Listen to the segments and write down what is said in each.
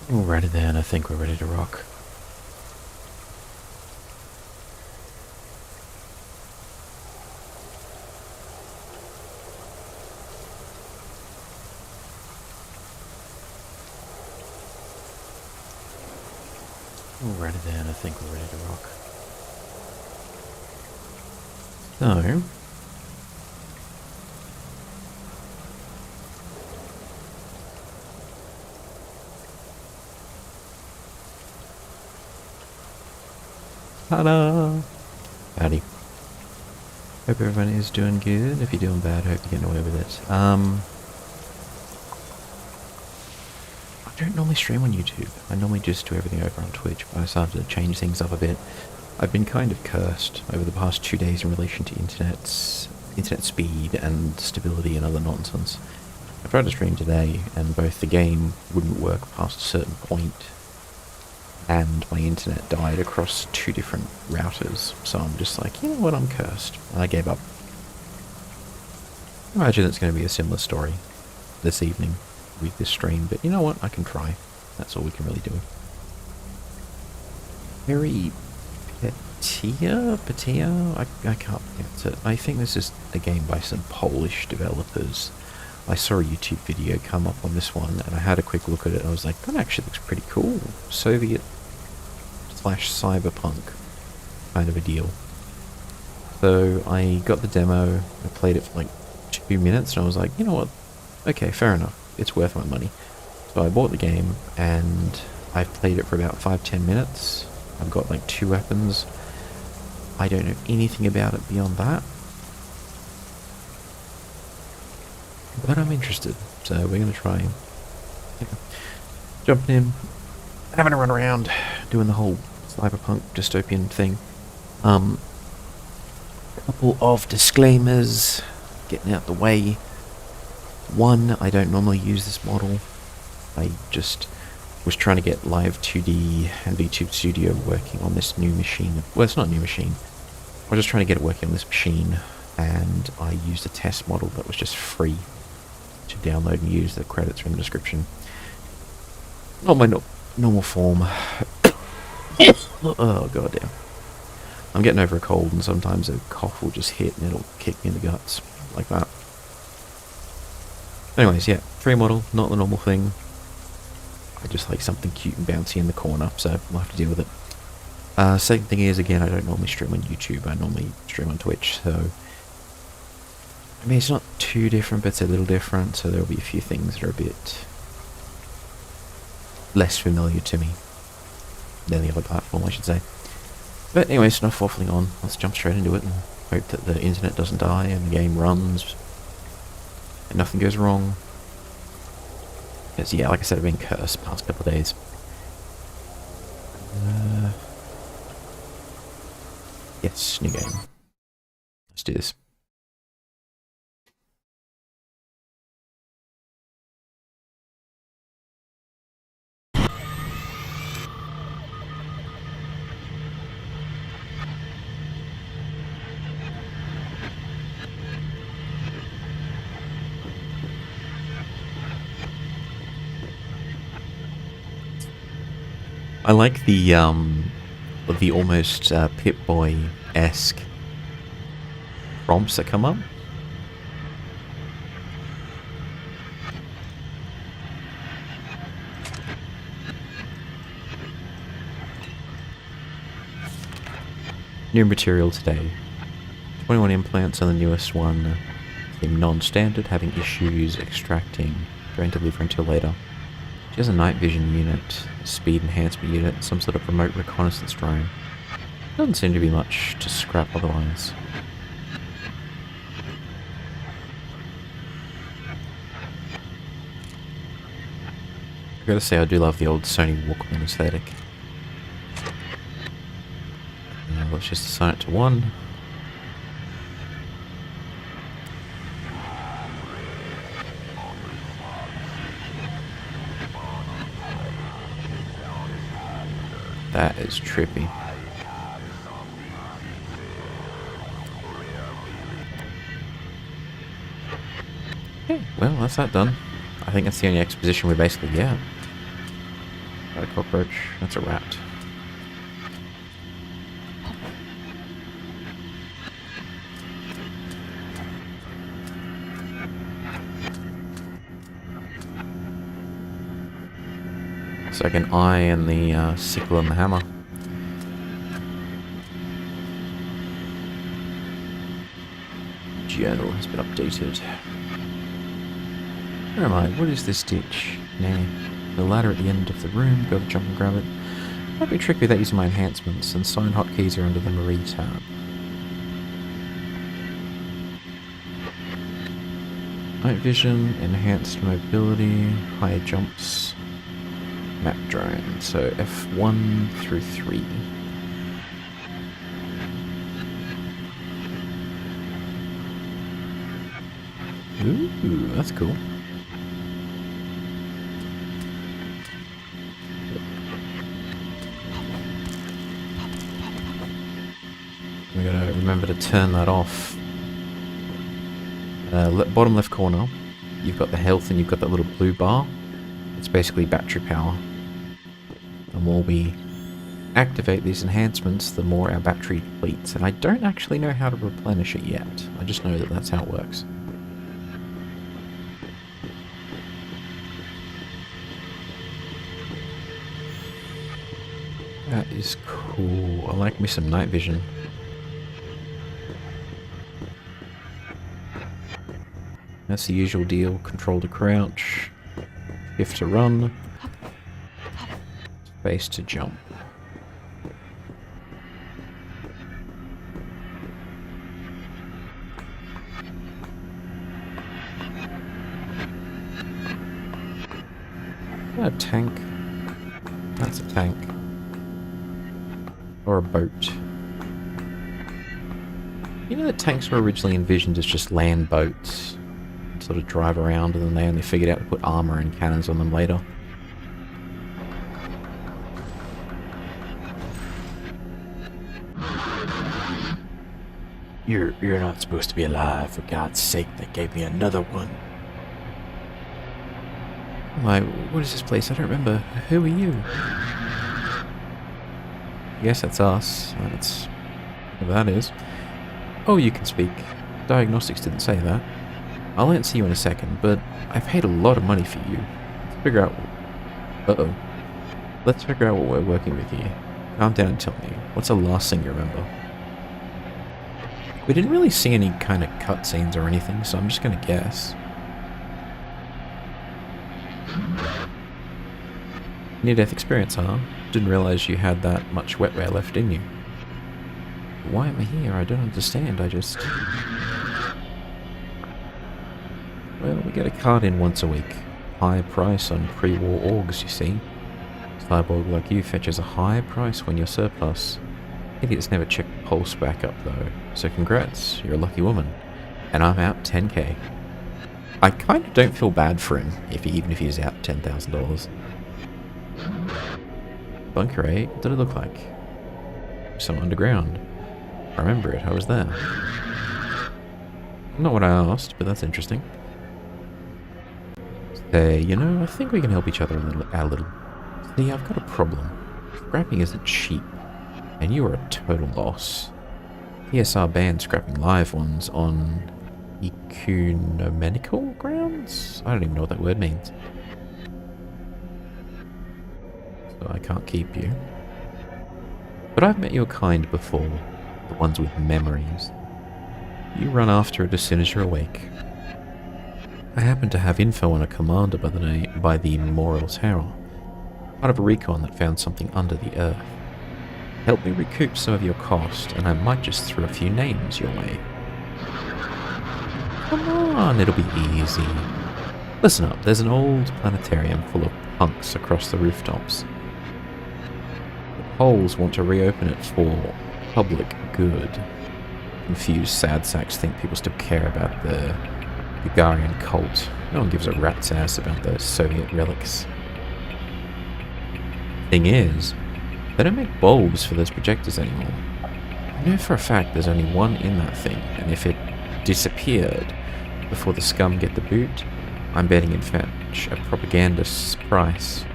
Alrighty then, I think we're ready to rock. Alrighty then, I think we're ready to rock. So, ta-da! Howdy. Hope everyone is doing good. If you're doing bad, hope you're getting away with it. I don't normally stream on YouTube. I normally just do everything over on Twitch, but I started to change things up a bit. I've been kind of cursed over the past 2 days in relation to internet speed and stability and other nonsense. I tried to stream today, and both the game wouldn't work past a certain point, and my internet died across 2 different routers, so I'm just like, you know what, I'm cursed, and I gave up. I imagine it's going to be a similar story this evening with this stream, but you know what, I can try. That's all we can really do. Peripeteia? I can't pronounce it. I think this is a game by some Polish developers. I saw a YouTube video come up on this one, and I had a quick look at it, and I was like, that actually looks pretty cool. Soviet/cyberpunk kind of a deal. So I got the demo, I played it for like 2 minutes, and I was like, you know what, okay, fair enough, it's worth my money. So I bought the game, and I've played it for about 5-10 minutes. I've got like 2 weapons. I don't know anything about it beyond that. But I'm interested, so we're going to try, jumping in, having a run around, doing the whole cyberpunk dystopian thing. Couple of disclaimers, getting out the way. One, I don't normally use this model. I just was trying to get Live 2D and VTube Studio working on this new machine. Well, it's not a new machine. I was just trying to get it working on this machine, and I used a test model that was just free to download and use. The credits are in the description. Not my normal form. Oh, goddamn. I'm getting over a cold, and sometimes a cough will just hit and it'll kick me in the guts. Like that. Anyways, yeah, free model, not the normal thing. I just like something cute and bouncy in the corner, so we'll have to deal with it. Second thing is, again, I don't normally stream on YouTube, I normally stream on Twitch, so... I mean, it's not too different, but it's a little different, so there'll be a few things that are a bit... less familiar to me than the other platform, I should say. But anyways, enough waffling on, let's jump straight into it and hope that the internet doesn't die and the game runs and nothing goes wrong. Because, yeah, like I said, I've been cursed the past couple of days. Yes, new game. Let's do this. I like the almost Pip-Boy-esque prompts that come up. New material today. 21 implants on the newest one. Seem non-standard, having issues extracting. Don't deliver until later. She has a night vision unit, a speed enhancement unit, some sort of remote reconnaissance drone. Doesn't seem to be much to scrap otherwise. I gotta say, I do love the old Sony Walkman aesthetic. Now let's just assign it to 1. That is trippy. Okay, well, that's that done. I think that's the only exposition we're basically, yeah. A cockroach. That's a rat. It's like an eye and the sickle and the hammer. Journal has been updated. Where am I? What is this ditch? Nah. The ladder at the end of the room. Go to jump and grab it. Might be tricky without using my enhancements, and sign hotkeys are under the Marie tab. Night vision, enhanced mobility, high jumps, map drone. So F1 through 3. Ooh, that's cool. We gotta remember to turn that off. Bottom left corner, you've got the health and you've got that little blue bar. It's basically battery power. The more we activate these enhancements, the more our battery depletes. And I don't actually know how to replenish it yet. I just know that that's how it works. That is cool. I like me some night vision. That's the usual deal. Control to crouch, shift to run, space to jump. A tank. That's a tank. Or a boat. You know that tanks were originally envisioned as just land boats? Sort of drive around, and then they only figured out to put armor and cannons on them later. You're not supposed to be alive, for God's sake, they gave me another one. Like, what is this place? I don't remember. Who are you? Yes, that's us. That's what that is. Oh, you can speak. Diagnostics didn't say that. I'll answer you in a second, but I paid a lot of money for you. Let's figure out... Uh-oh. Let's figure out what we're working with here. Calm down and tell me. What's the last thing you remember? We didn't really see any kind of cutscenes or anything, so I'm just gonna guess. Near-death experience, huh? Didn't realize you had that much wetware left in you. Why am I here? I don't understand. I just... Well, we get a card in once a week. High price on pre-war orgs, you see. Cyborg like you fetches a high price when you're surplus. Idiots never check the pulse back up though. So congrats, you're a lucky woman. And I'm out 10k. I kind of don't feel bad for him, even if he's out $10,000. Bunker 8, what did it look like? Some underground. I remember it, I was there. Not what I asked, but that's interesting. Say, you know, I think we can help each other out a little. See, I've got a problem. Scrapping isn't cheap, and you are a total loss. PSR banned scrapping live ones on economical grounds? I don't even know what that word means. So I can't keep you. But I've met your kind before, the ones with memories. You run after it as soon as you're awake. I happen to have info on a commander by the Memorial Tower, part of a recon that found something under the earth. Help me recoup some of your cost, and I might just throw a few names your way. Come on, it'll be easy. Listen up, there's an old planetarium full of punks across the rooftops. The Poles want to reopen it for public good. Confused sad sacks think people still care about the Gagarin cult. No one gives a rat's ass about those Soviet relics. Thing is, they don't make bulbs for those projectors anymore. I know for a fact there's only one in that thing, and if it disappeared before the scum get the boot, I'm betting it'd fetch a propagandist's price.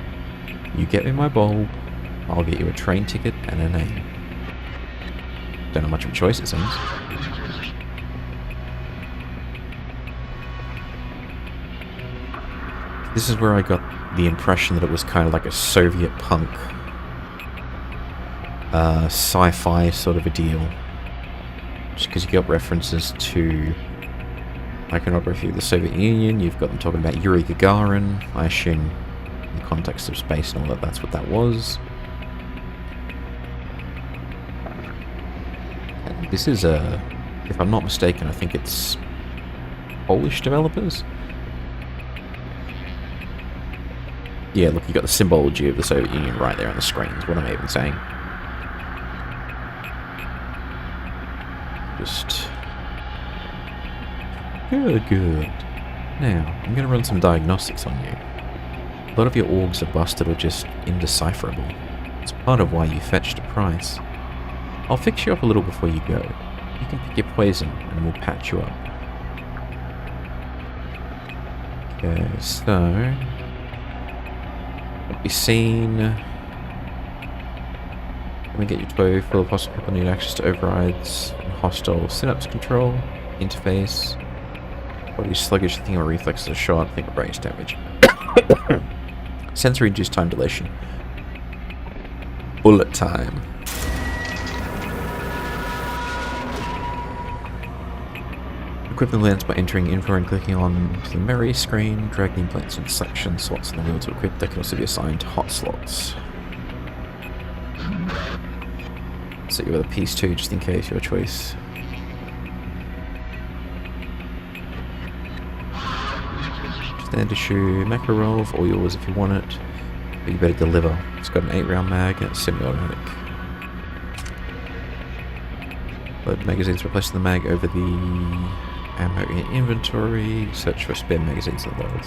You get me my bowl, I'll get you a train ticket and a name. Don't have much of a choice, it seems. This is where I got the impression that it was kind of like a Soviet punk sci-fi sort of a deal. Just because you got references to iconography of the Soviet Union, you've got them talking about Yuri Gagarin. I assume in the context of space and all that, that's what that was. And this is if I'm not mistaken, I think it's Polish developers. Yeah, look, you got the symbology of the Soviet Union right there on the screens. What am I even saying? Just... Good. Now, I'm going to run some diagnostics on you. A lot of your orgs are busted or just indecipherable. It's part of why you fetched a price. I'll fix you up a little before you go. You can pick your poison and we'll patch you up. Okay, so... Be seen. Let me get your 12 full of hostile people need access to overrides and hostile synapse control interface. Body sluggish, thinking of reflexes are shot, think of brain damage. Sensory induced time dilation. Bullet time. Equip the lens by entering info and clicking on the memory screen. Drag the implants into section slots in the wheel to equip. They can also be assigned to hot slots. Set you with a piece too, just in case, your choice. Stand issue macro roll, all yours if you want it. But you better deliver. It's got an 8-round mag and it's semi-automatic. Load magazines, replace the mag over the ammo in inventory. Search for spare magazines in the world.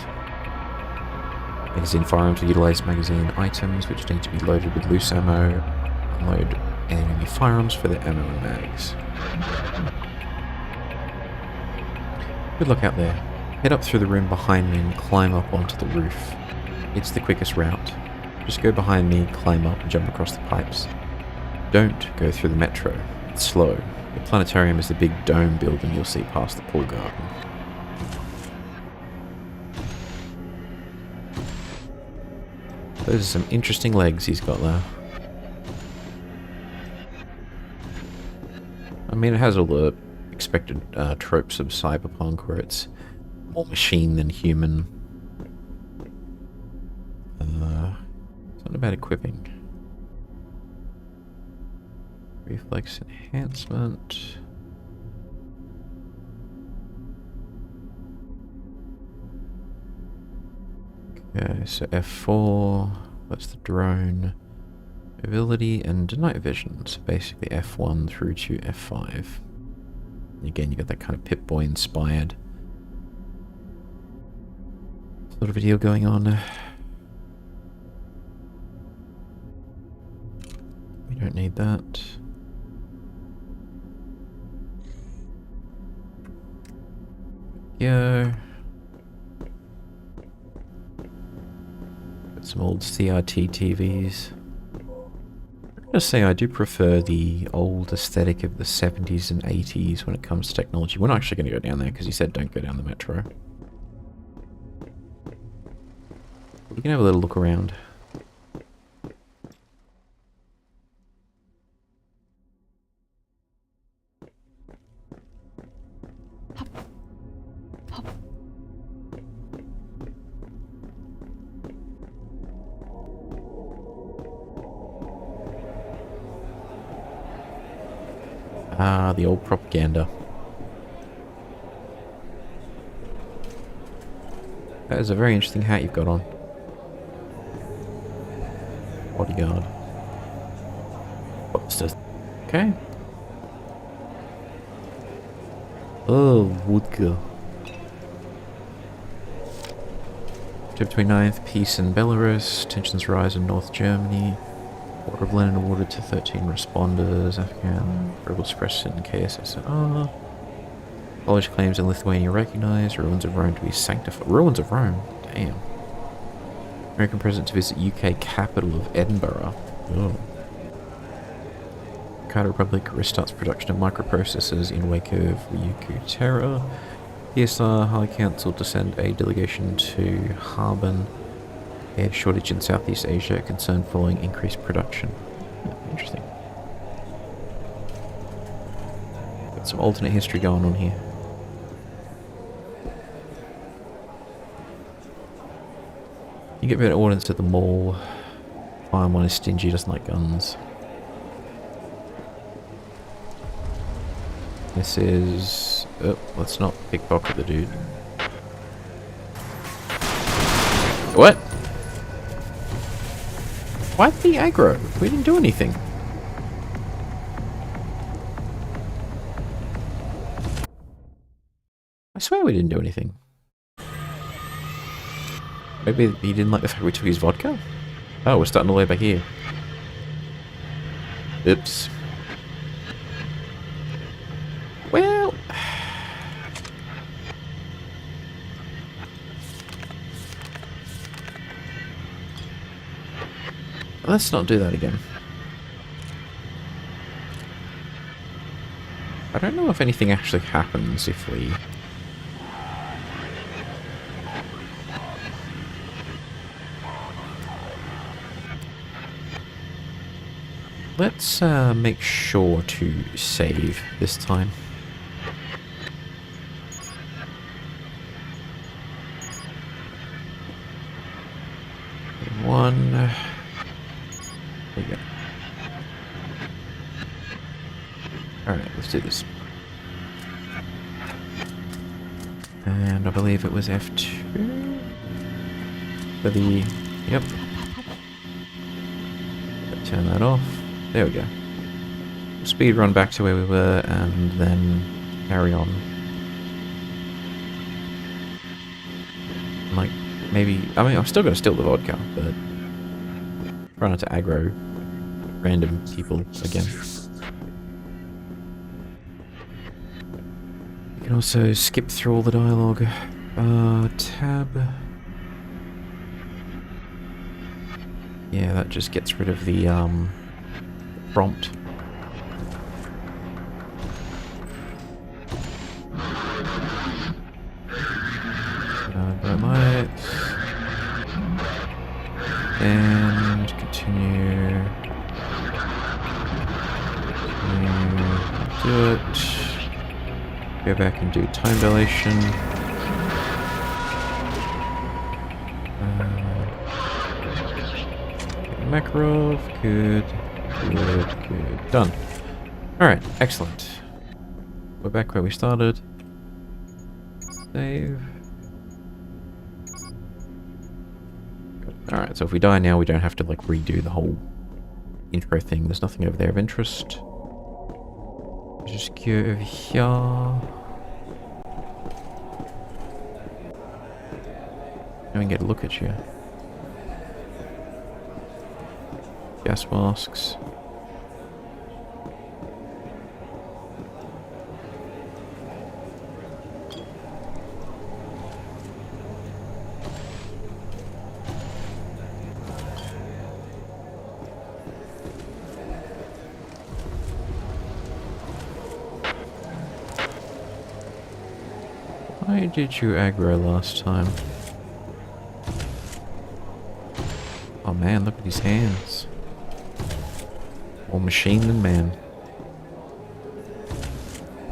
Magazine firearms will utilize magazine items which need to be loaded with loose ammo. Unload enemy firearms for their ammo and mags. Good luck out there. Head up through the room behind me and climb up onto the roof. It's the quickest route. Just go behind me, climb up and jump across the pipes. Don't go through the metro. It's slow. The planetarium is the big dome building you'll see past the pool garden. Those are some interesting legs he's got there. I mean, it has all the expected tropes of cyberpunk, where it's more machine than human. It's not about equipping. Reflex enhancement. Okay, so F4, that's the drone. Ability and night vision, so basically F1 through to F5. And again, you got that kind of Pip-Boy inspired sort of a deal going on. We don't need that. Go. Got some old CRT TVs. I'm gonna say I do prefer the old aesthetic of the 70s and 80s when it comes to technology. We're not actually going to go down there because he said don't go down the metro. We can have a little look around. Ah, the old propaganda. That is a very interesting hat you've got on. Bodyguard. What's this? Okay. Oh, vodka. Between 9th, peace in Belarus. Tensions rise in North Germany. Order of Lenin awarded to 13 responders. Afghan rebels pressed in KSSR. Polish claims in Lithuania recognized. Ruins of Rome to be sanctified. Ruins of Rome? Damn. American president to visit UK capital of Edinburgh. Oh. Carter Republic restarts production of microprocessors in wake of Ryukyu terror. ESR High Council to send a delegation to Harbin. Air shortage in Southeast Asia, concern following increased production. Yeah, interesting. Got some alternate history going on here. You get better ordnance at the mall. Fireman is stingy, doesn't like guns. This is... Oh, let's not pickpocket the dude. What? Why'd the aggro? We didn't do anything. I swear we didn't do anything. Maybe he didn't like the fact we took his vodka? Oh, we're starting all the way back here. Oops. Well... let's not do that again. I don't know if anything actually happens if we... Let's make sure to save this time. One... there you go. Alright, let's do this. And I believe it was F2 for the... Yep. Turn that off. There we go. Speed run back to where we were and then carry on. Like, maybe... I mean, I'm still going to steal the vodka, but... try not to aggro random people again. You can also skip through all the dialogue. Tab. Yeah, that just gets rid of the prompt. Bright lights. And continue. Do it. Go back and do time dilation. Makarov, good. Done. Alright, excellent. We're back where we started. Save. Alright, so if we die now, we don't have to, like, redo the whole intro thing. There's nothing over there of interest. Just go over here. Now we can get a look at you. Gas masks. Why did you aggro last time? Oh man, look at his hands. More machine than man.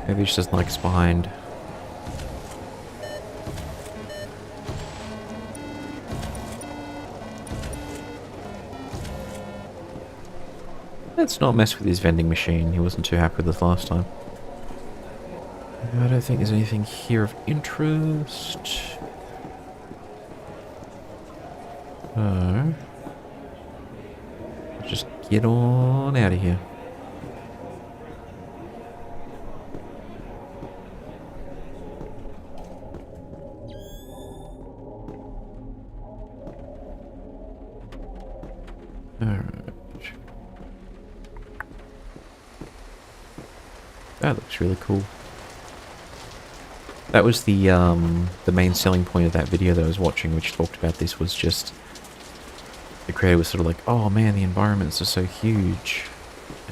Maybe he just doesn't like us behind. Let's not mess with his vending machine. He wasn't too happy with us last time. I don't think there's anything here of interest. Just get on out of here. Alright. That looks really cool. That was the main selling point of that video that I was watching, which talked about this, was just the creator was sort of like, oh man, the environments are so huge.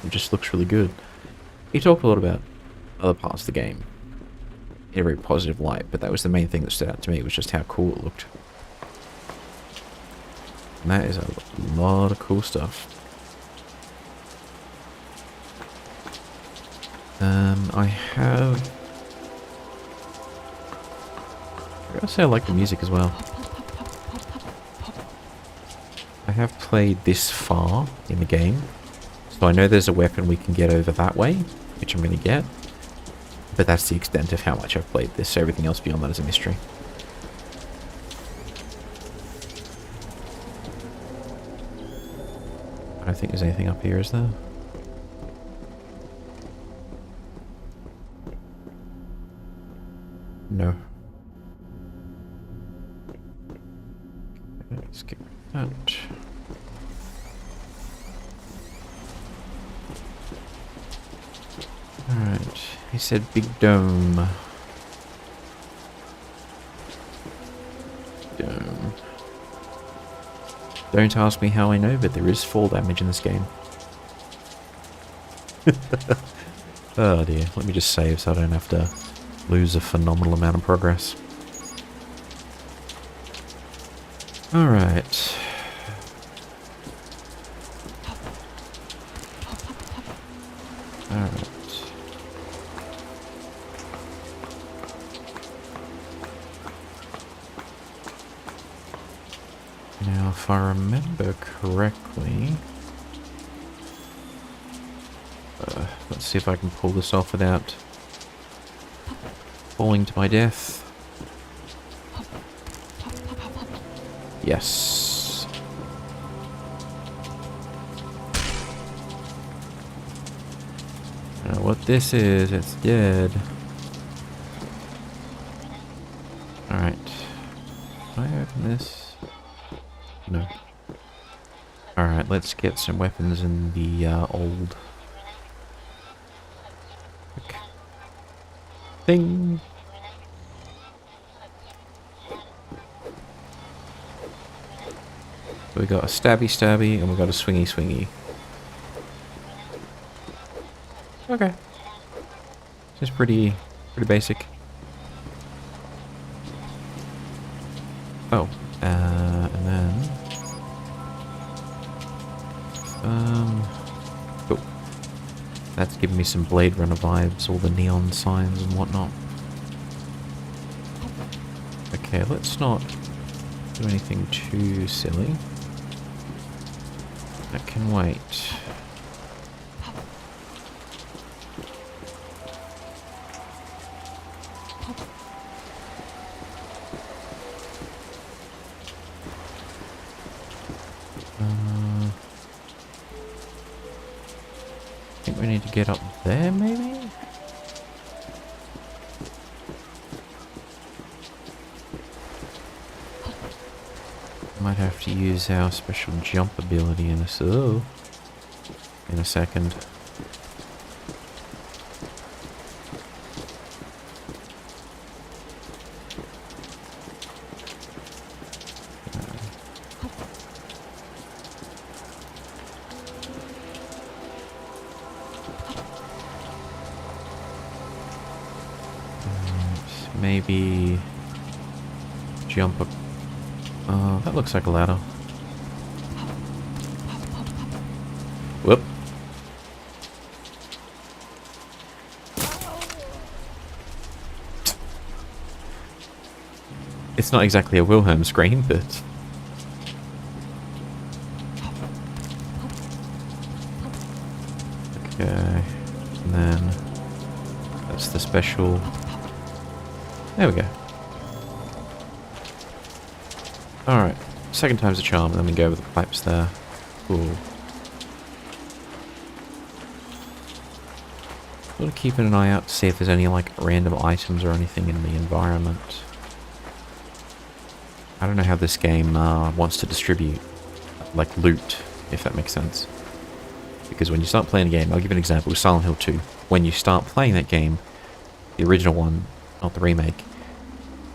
It just looks really good. He talked a lot about other parts of the game in a very positive light, but that was the main thing that stood out to me, was just how cool it looked. And that is a lot of cool stuff. I have... I gotta say I like the music as well. I have played this far in the game, so I know there's a weapon we can get over that way, which I'm going to get. But that's the extent of how much I've played this, so everything else beyond that is a mystery. I don't think there's anything up here, is there? No. Let's get that. Alright, he said big dome. Dome. Don't ask me how I know, but there is fall damage in this game. Oh dear, let me just save so I don't have to lose a phenomenal amount of progress. Alright. Alright. Now, if I remember correctly... let's see if I can pull this off without falling to my death. Yes. Now what this is, it's dead. Alright. Can I open this? No. Alright, let's get some weapons in the old... thing. We got a stabby and we got a swingy. Okay. Just pretty basic. Oh, and then cool. That's giving me some Blade Runner vibes, all the neon signs and whatnot. Okay, let's not do anything too silly. That can wait. I think we need to get up there, maybe? Might have to use our special jump ability in a second. Maybe jump up. Oh, that looks like a ladder. Whoop. It's not exactly a Wilhelm scream, but... Okay. And then... that's the special... There we go. Alright. Second time's a charm, and then we go with the pipes there. Cool. Sort of keeping an eye out to see if there's any, like, random items or anything in the environment. I don't know how this game wants to distribute, like, loot, if that makes sense. Because when you start playing a game, I'll give you an example with Silent Hill 2. When you start playing that game, the original one, not the remake,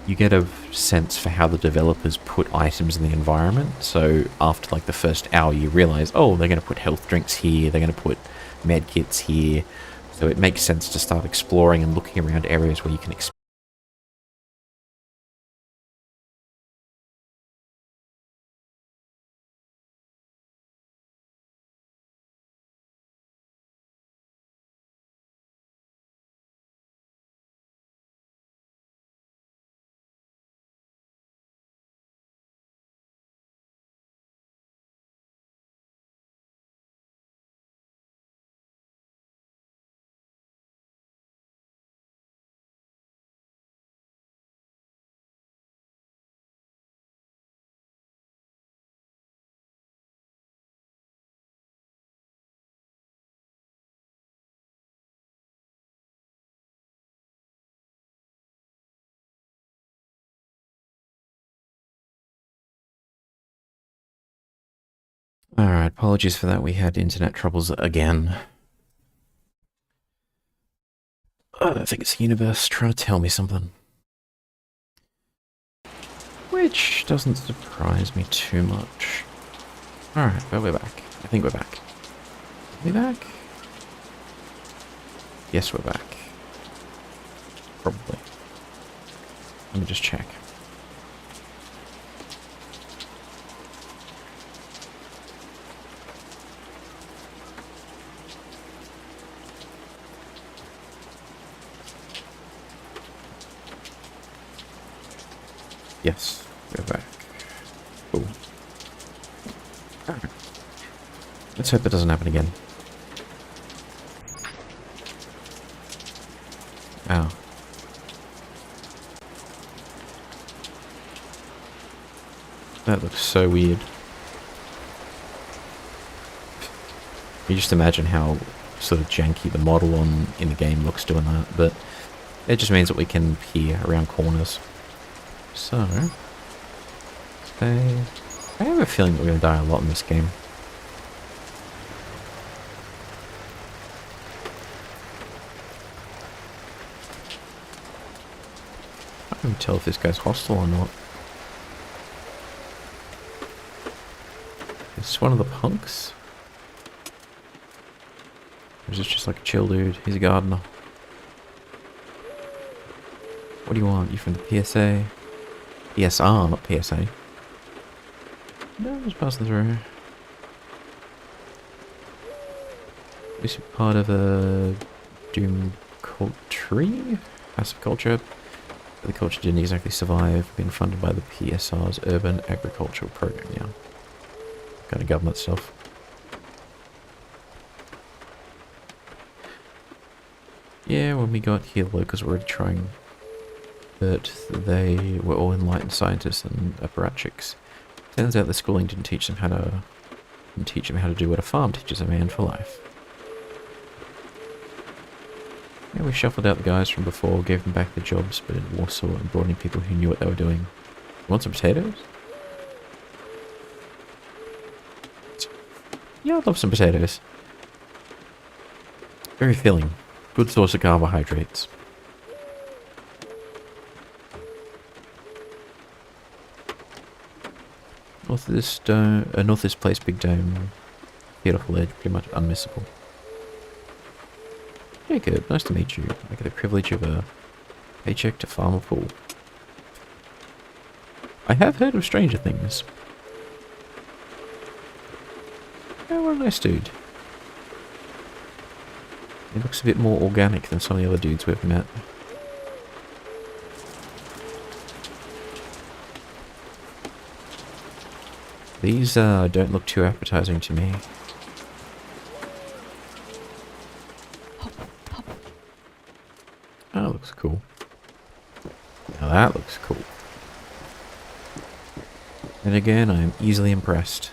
you get a sense for how the developers put items in the environment. So after like the first hour, you realize, oh, they're going to put health drinks here, they're going to put med kits here. So it makes sense to start exploring and looking around areas where you can explore. Alright, apologies for that. We had internet troubles again. I think it's the universe trying to tell me something. Which doesn't surprise me too much. Alright, but we're back. I think we're back. Are we back? Yes, we're back. Probably. Let me just check. Yes, we're back. Cool. Alright. Let's hope it doesn't happen again. Ow. That looks so weird. You just imagine how sort of janky the model in the game looks doing that, but it just means that we can peer around corners. So, I have a feeling that we're going to die a lot in this game. I can't even tell if this guy's hostile or not. Is this one of the punks? Or is this just like a chill dude? He's a gardener. What do you want? You from the PSA? PSR, not PSA. No, just passing through. This is part of a doom culture? Passive culture? The culture didn't exactly survive, being funded by the PSR's urban agricultural program, yeah. Kind of government stuff. Yeah, when we got here, the locals were already trying, but they were all enlightened scientists and apparatchiks. Turns out the schooling didn't teach them how to do what a farm teaches a man for life. Yeah, we shuffled out the guys from before, gave them back their jobs, but in Warsaw and brought in people who knew what they were doing. You want some potatoes? Yeah, I'd love some potatoes. Very filling. Good source of carbohydrates. North of this dome, north of this place, big dome, beautiful edge, pretty much unmissable. Jacob, nice to meet you. I get the privilege of a paycheck to farm a pool. I have heard of Stranger Things. Oh, what a nice dude. He looks a bit more organic than some of the other dudes we've met. These don't look too appetizing to me. That looks cool. Now that looks cool. And again, I am easily impressed.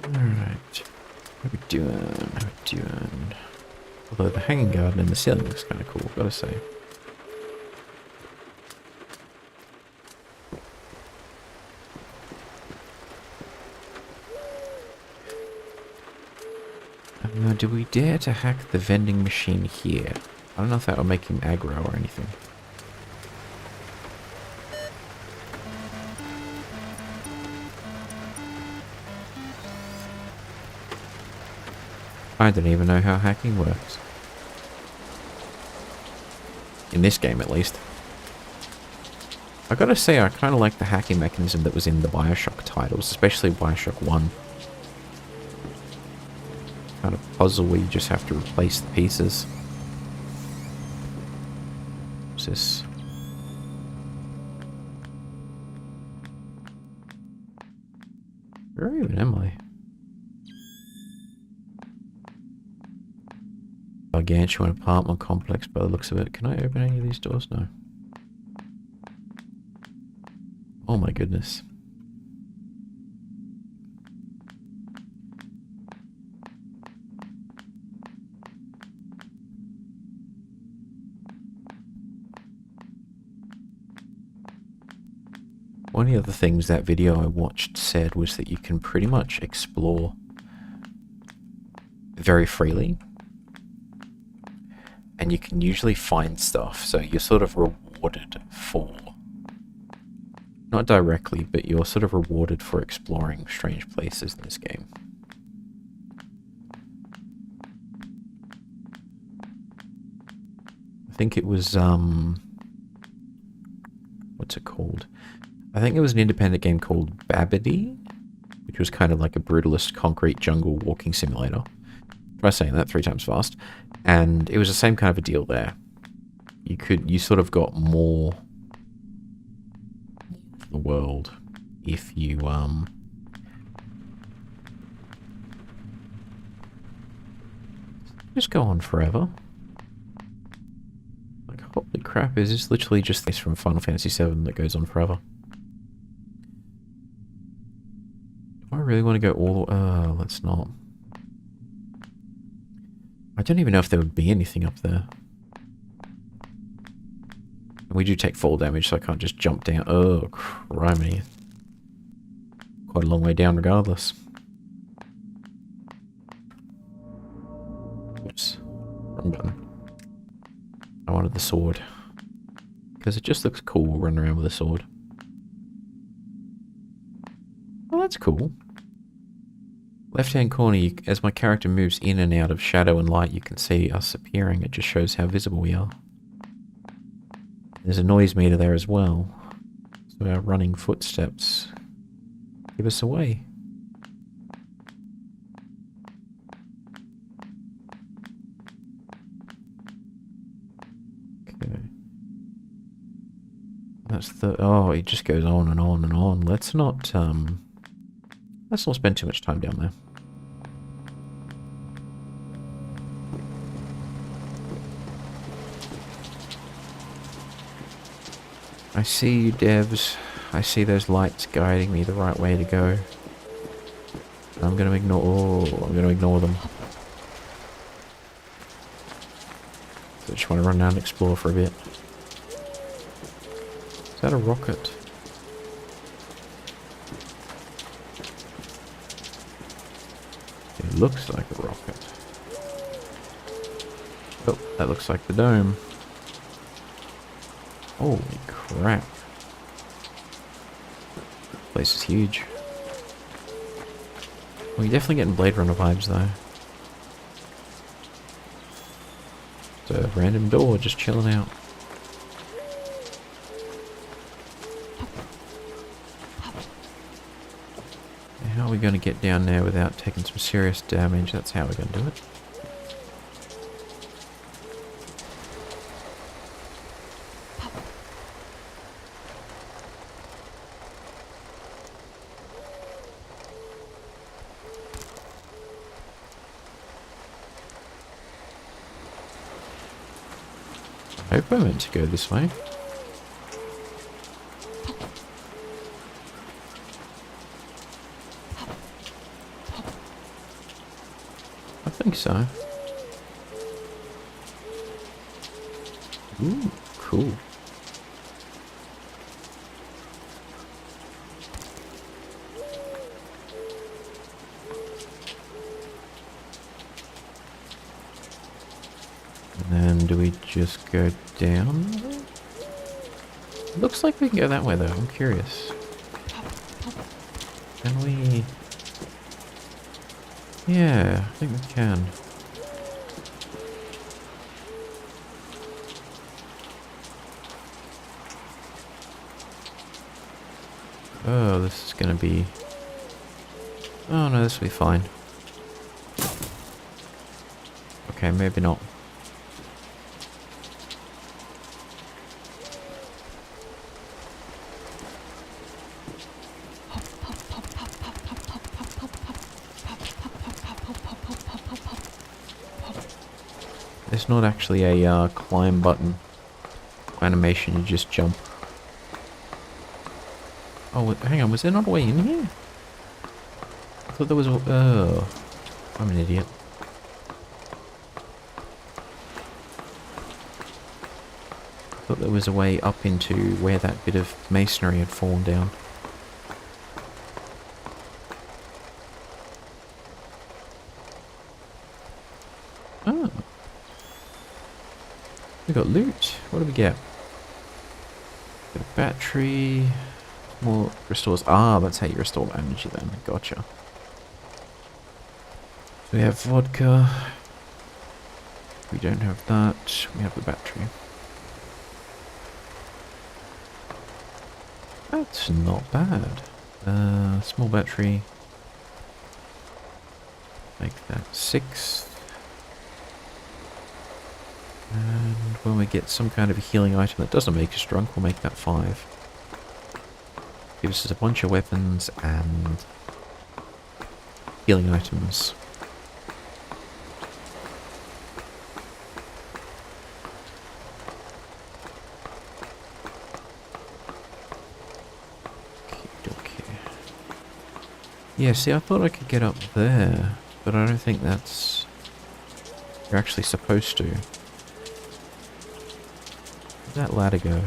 Alright. How we doing? How we doing? Although the hanging garden in the ceiling looks kind of cool, gotta say. Do we dare to hack the vending machine here? I don't know if that will make him aggro or anything. I don't even know how hacking works. In this game, at least. I gotta say, I kind of like the hacking mechanism that was in the Bioshock titles, especially Bioshock 1. Kind of puzzle where you just have to replace the pieces. What's this? Where even am I? Gargantuan apartment complex by the looks of it. Can I open any of these doors? No. Oh my goodness. One of the other things that video I watched said was that you can pretty much explore very freely. And you can usually find stuff, so you're sort of rewarded for... Not directly, but you're sort of rewarded for exploring strange places in this game. I think it was, what's it called? I think it was an independent game called Babidi, which was kind of like a brutalist concrete jungle walking simulator. Try saying that 3 times fast. And it was the same kind of a deal there. You sort of got more of the world if you, just go on forever. Like, holy crap, is this literally just this from Final Fantasy VII that goes on forever? Do I really want to go all... let's not. I don't even know if there would be anything up there. And we do take fall damage, so I can't just jump down. Oh, criminy. Quite a long way down regardless. Oops. Wrong button. I wanted the sword. Because it just looks cool running around with a sword. Well, that's cool. Left-hand corner, as my character moves in and out of shadow and light, you can see us appearing. It just shows how visible we are. There's a noise meter there as well. So our running footsteps give us away. Okay. That's the... Oh, it just goes on and on and on. Let's not spend too much time down there. I see you, devs. I see those lights guiding me the right way to go. I'm gonna ignore... Oh, I'm gonna ignore them. So I just want to run down and explore for a bit. Is that a rocket? It looks like a rocket. Oh, that looks like the dome. Holy crap. This place is huge. Well, you're definitely getting Blade Runner vibes though. It's a random door just chilling out. How are we going to get down there without taking some serious damage? That's how we're going to do it. I hope I meant to go this way. I think so. Ooh, cool. And then do we just go down? Looks like we can go that way though, I'm curious. Can we? Yeah, I think we can. Oh, this is gonna be... Oh no, this will be fine. Okay, maybe not. There's not actually a climb button animation, you just jump. Oh, hang on, was there not a way in here? I thought there was a... Oh, I'm an idiot. I thought there was a way up into where that bit of masonry had fallen down. Oh. We got loot. What do we get? Got a battery. More restores. Ah, that's how you restore energy then. Gotcha. We have vodka. We don't have that. We have the battery. That's not bad. Small battery. Make that 6. And when we get some kind of a healing item that doesn't make us drunk, we'll make that 5. Gives us a bunch of weapons and healing items. Okay. Yeah, see, I thought I could get up there, but I don't think that's... You're actually supposed to. Where'd that ladder go?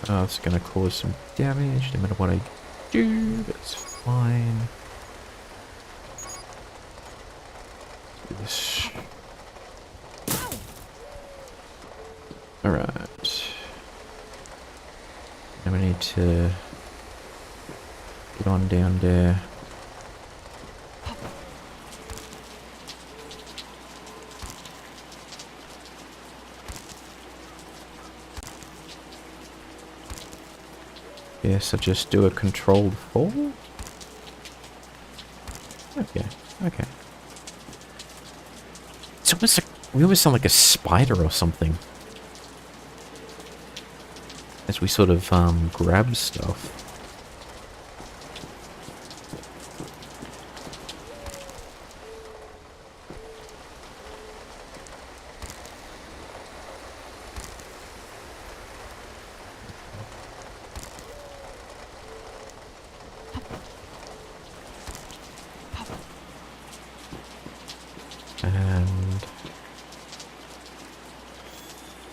Oh, it's gonna cause some damage no matter what I do, but it's fine. Do this. Alright. Now we need to get on down there. Yeah, so just do a controlled fall? Okay, okay. It's almost like, we almost sound like a spider or something. As we sort of, grab stuff. And...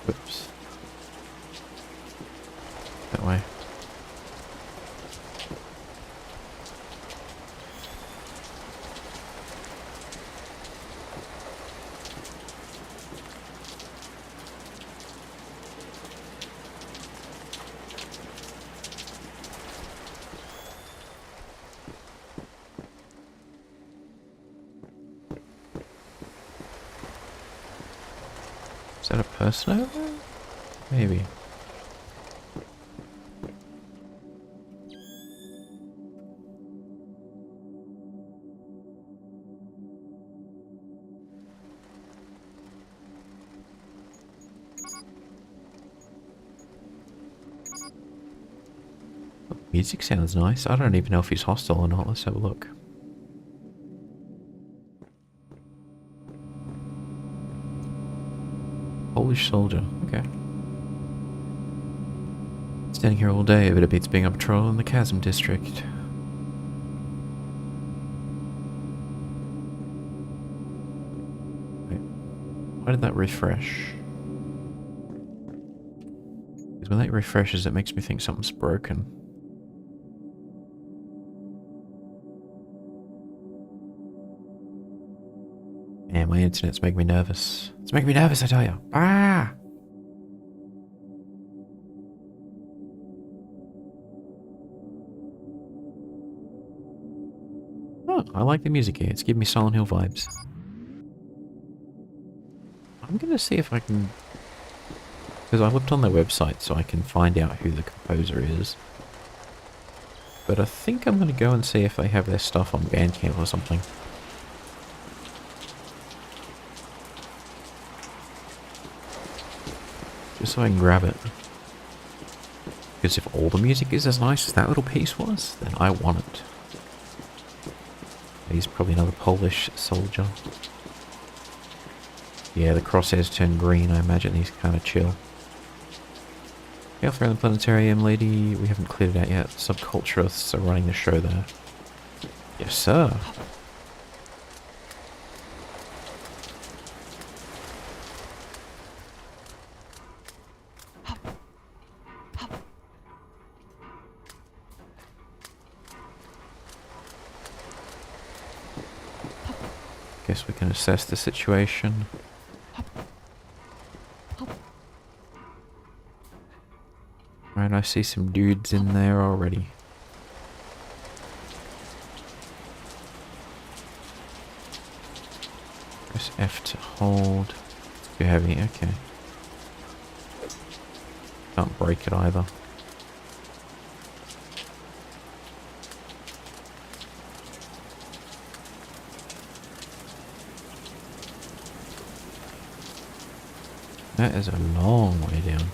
Whoops. That way. Is that a person over there? Maybe. Music sounds nice. I don't even know if he's hostile or not. Let's have a look. Polish soldier. Okay. Standing here all day, but it beats being on patrol in the Chasm district. Wait. Why did that refresh? Because when that refreshes, it makes me think something's broken. Man, my internet's making me nervous. It's making me nervous, I tell you. Ah! Oh, I like the music here. It's giving me Silent Hill vibes. I'm gonna see if I can... Because I looked on their website so I can find out who the composer is. But I think I'm gonna go and see if they have their stuff on Bandcamp or something. Just so I can grab it. Because if all the music is as nice as that little piece was, then I want it. He's probably another Polish soldier. Yeah, the crosshairs turn green. I imagine he's kind of chill. Health around the planetarium, lady. We haven't cleared it out yet. Subculturists are running the show there. Yes, sir. Guess we can assess the situation. Right, I see some dudes in there already. Press F to hold. It's too heavy, okay. Can't break it either. That is a long way down.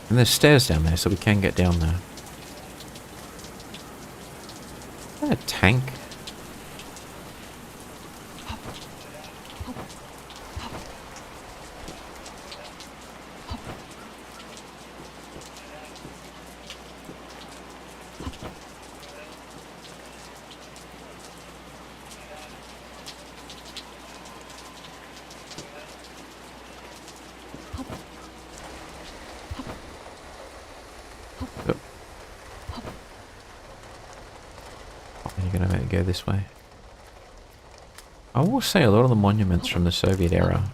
And there's stairs down there, so we can get down there. Is that a tank? Go this way. I will say a lot of the monuments from the Soviet era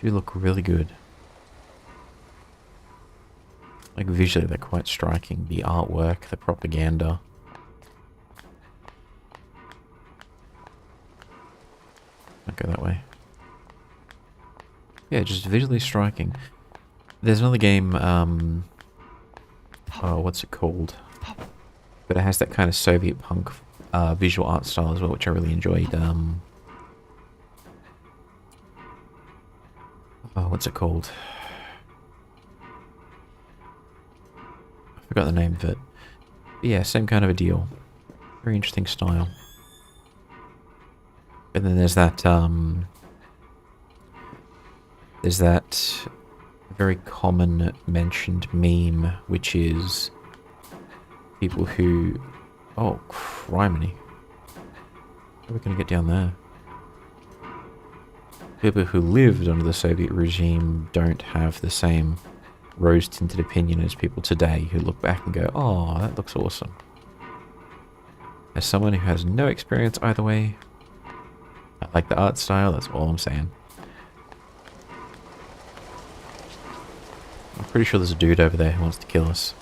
do look really good. Like visually they're quite striking. The artwork, the propaganda. I'll go that way. Yeah, just visually striking. There's another game, oh, what's it called? But it has that kind of Soviet punk visual art style as well, which I really enjoyed. Oh, what's it called? I forgot the name of it. But yeah, same kind of a deal. Very interesting style. And then there's that very common mentioned meme, which is people who... Oh, criminy. How are we going to get down there? People who lived under the Soviet regime don't have the same rose-tinted opinion as people today who look back and go, oh, that looks awesome. As someone who has no experience either way, I like the art style, that's all I'm saying. I'm pretty sure there's a dude over there who wants to kill us.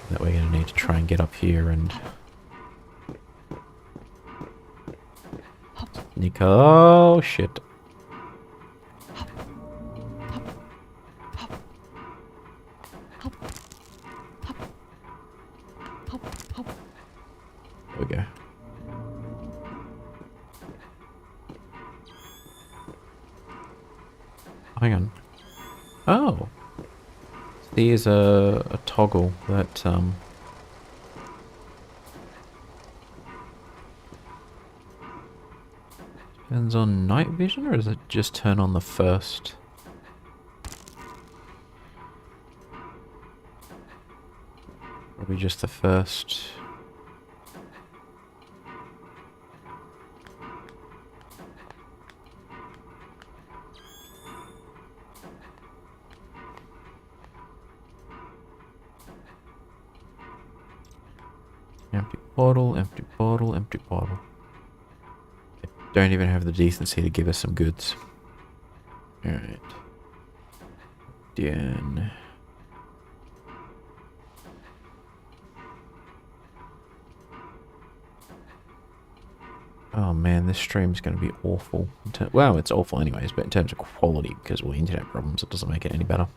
That we're going to need to try and get up here and... Nico, oh shit. There we go. Hang on. Oh! There's a toggle that, depends on night vision, or does it just turn on the first? Probably just the first. bottle, empty bottle, empty bottle. They don't even have the decency to give us some goods. Alright. Then. Oh man, this stream's going to be awful. Well, it's awful anyways, but in terms of quality, because of all the internet problems, it doesn't make it any better.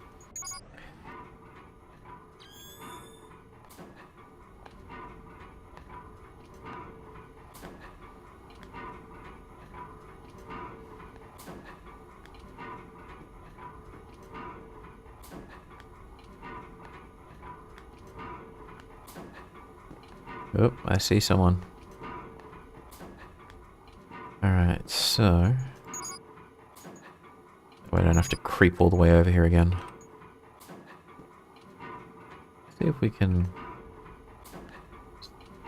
Oh, I see someone. Alright, so... I don't have to creep all the way over here again. See if we can...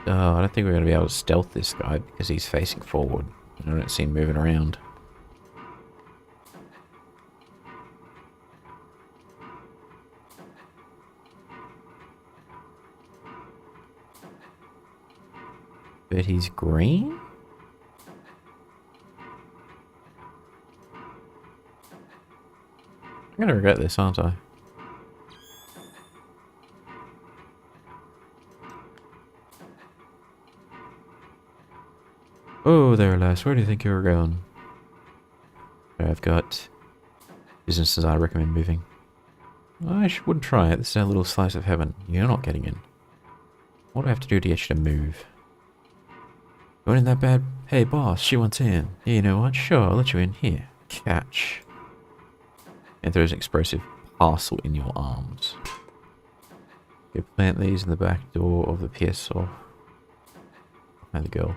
Oh, I don't think we're going to be able to stealth this guy because he's facing forward. I don't see him moving around. But he's green? I'm gonna regret this, aren't I? Oh, there, lass. Where do you think you were going? I've got businesses I recommend moving. I wouldn't try it. This is a little slice of heaven. You're not getting in. What do I have to do to get you to move? Going in that bad? Hey, boss, she wants in. You know what? Sure, I'll let you in. Here. Catch. And throws an explosive parcel in your arms. You plant these in the back door of the PSO. And the girl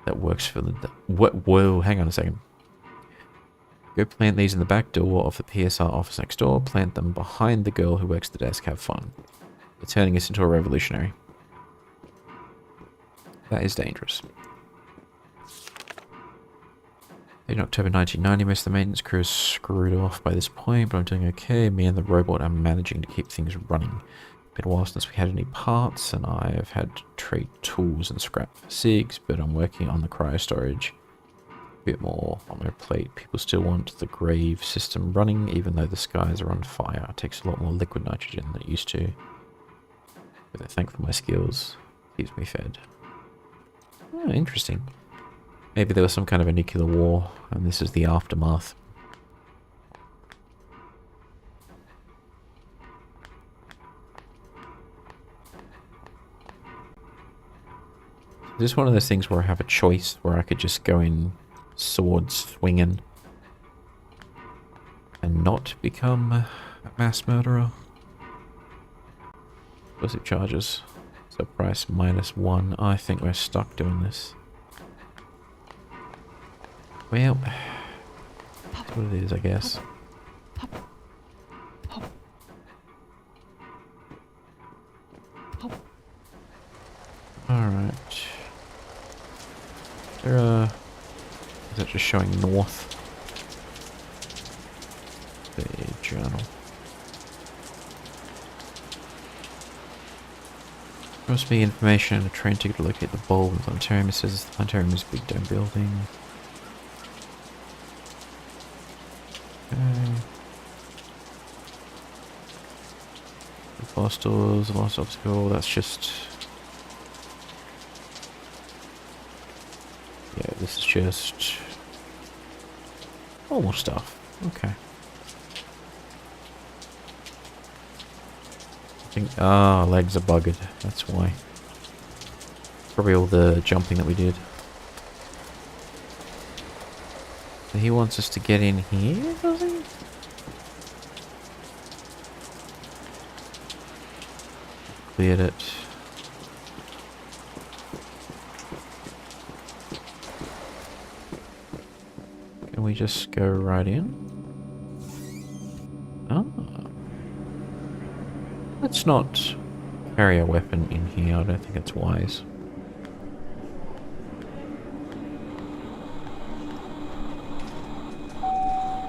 that works for the... What? Whoa, hang on a second. Go plant these in the back door of the PSR office next door. Plant them behind the girl who works the desk. Have fun. They're turning us into a revolutionary. That is dangerous. In October 1990, most of the maintenance crew is screwed off by this point, but I'm doing okay. Me and the robot are managing to keep things running. Been a while since we had any parts, and I've had to trade tools and scrap for SIGs, but I'm working on the cryo storage. A bit more on my plate. People still want the grave system running, even though the skies are on fire. It takes a lot more liquid nitrogen than it used to. But I thank for my skills. Keeps me fed. Oh, interesting. Maybe there was some kind of a nuclear war, and this is the aftermath. Is this one of those things where I have a choice, where I could just go in sword swinging and not become a mass murderer? Explosive charges. So price -1. I think we're stuck doing this. Well, that's what it is, I guess. Alright. Is that just showing north? The journal. Must be information and a train ticket to locate the bulb in the planetarium. It says the planetarium is a big dome building. Okay. The boss doors, the last obstacle, that's just... Yeah, this is just... normal stuff. Okay. Ah, legs are buggered. That's why. Probably all the jumping that we did. So he wants us to get in here, does he? Cleared it. Can we just go right in? Oh. Let's not carry a weapon in here. I don't think it's wise.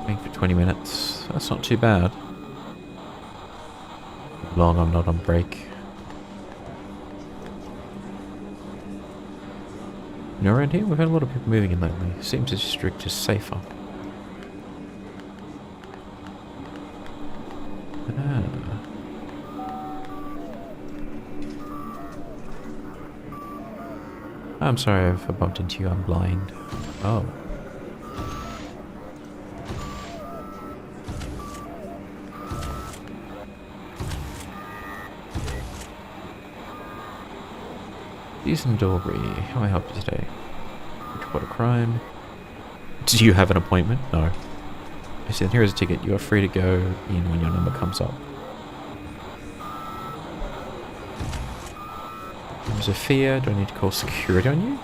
Waiting for 20 minutes. That's not too bad. Long I'm not on break. You know, around here we've had a lot of people moving in lately. Seems this district is safer. Ah. I'm sorry if I bumped into you, I'm blind. Oh. Decent Dorbury, how may I help you today? Report a crime. Do you have an appointment? No. I said, here is a ticket. You are free to go in when your number comes up. Sophia, do I need to call security on you?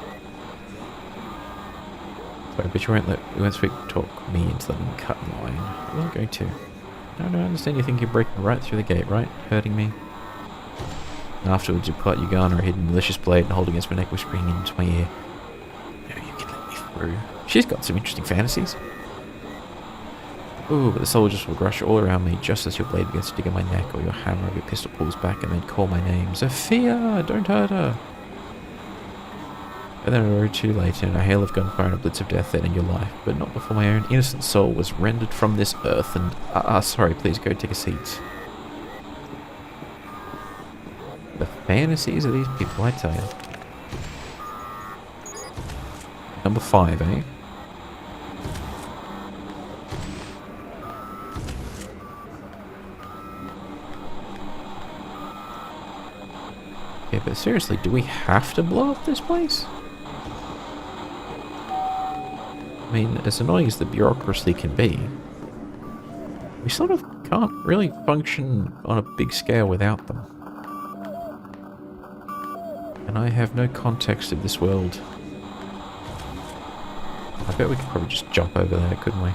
Sorry, but you won't speak talk me into letting me cut in line. I'm not going to. No, I understand you think you're breaking right through the gate, right? Hurting me. And afterwards you pull out your gun or a hidden malicious blade and hold against my neck, whispering into my ear. No, you can let me through. She's got some interesting fantasies. Ooh, but the soldiers will rush all around me just as your blade begins to dig in my neck or your hammer of your pistol pulls back and then call my name. Sophia! Don't hurt her! And then I rode too late in a hail of gunfire and a blitz of death that ended your life, but not before my own innocent soul was rendered from this earth and... sorry, please go take a seat. The fantasies of these people, I tell you. Number 5, eh? Yeah, but seriously, do we have to blow up this place? I mean, as annoying as the bureaucracy can be, we sort of can't really function on a big scale without them. And I have no context of this world. I bet we could probably just jump over there, couldn't we?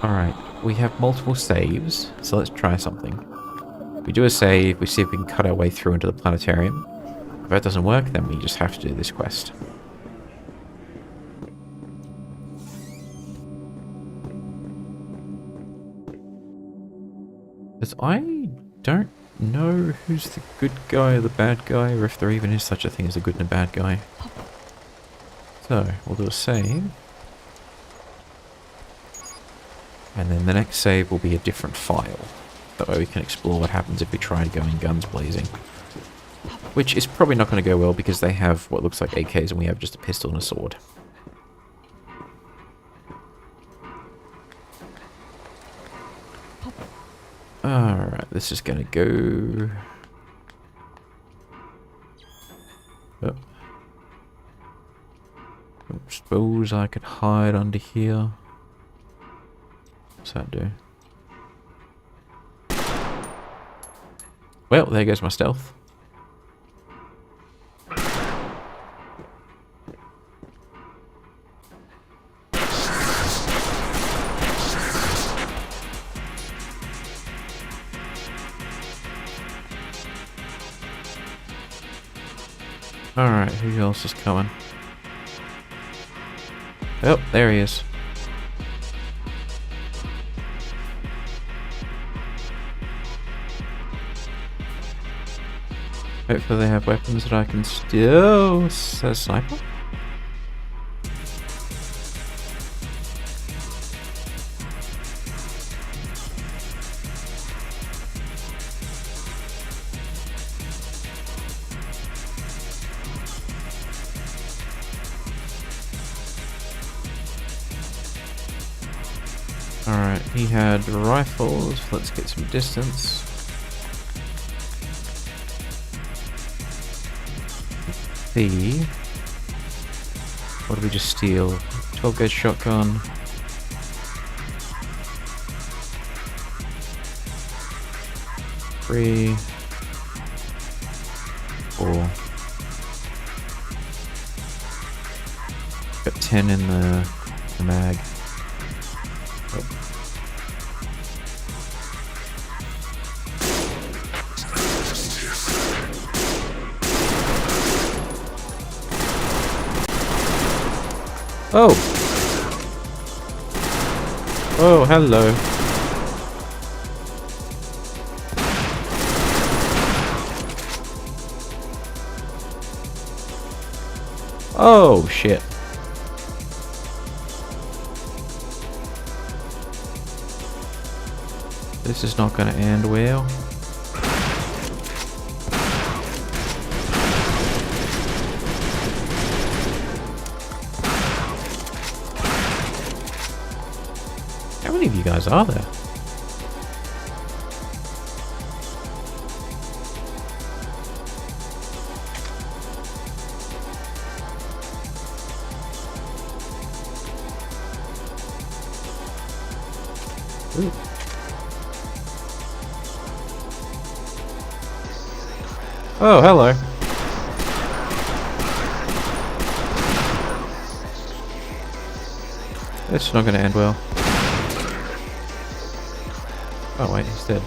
Alright, we have multiple saves, so let's try something. We do a save, we see if we can cut our way through into the planetarium. If that doesn't work, then we just have to do this quest. Because I don't know who's the good guy or the bad guy, or if there even is such a thing as a good and a bad guy. So, we'll do a save. And then the next save will be a different file. That way we can explore what happens if we try to go in guns blazing. Which is probably not going to go well because they have what looks like AKs and we have just a pistol and a sword. Alright, this is going to go... Oh. I suppose I could hide under here. What's that do? Well, there goes my stealth. Alright, who else is coming? Oh, there he is. Hopefully they have weapons that I can steal. Is that a sniper? Alright, he had rifles. Let's get some distance. What did we just steal? 12 gauge shotgun. Three. 4. Got 10 in the mag. Oh! Oh, hello. Oh, shit. This is not going to end well. How many of you guys are there? Ooh. Oh, hello. It's not going to end well. Oh wait, he's dead.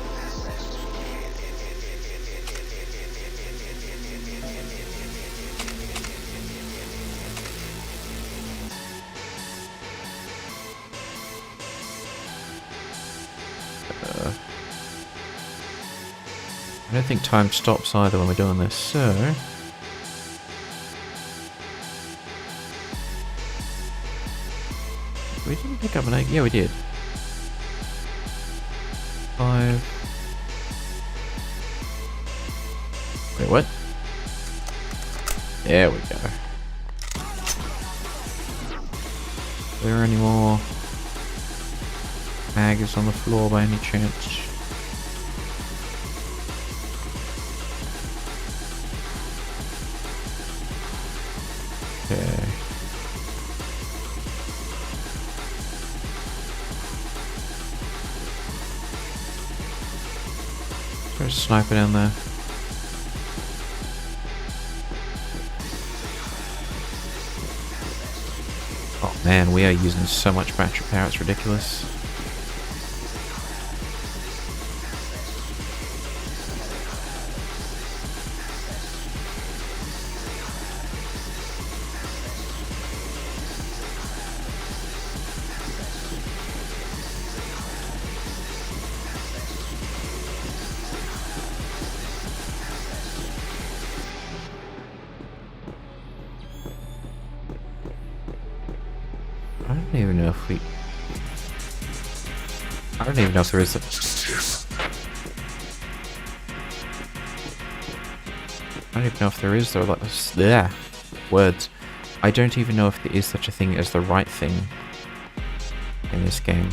I don't think time stops either when we're doing this, so... We didn't pick up an egg. Yeah, we did. 5... Wait, what? There we go. Are there any more mags on the floor by any chance? Okay. There's a sniper down there. Oh man, we are using so much battery power, it's ridiculous. I don't even know if we... I don't even know if there is a... I don't even know if there is, though, like... Yeah, words. I don't even know if there is such a thing as the right thing in this game.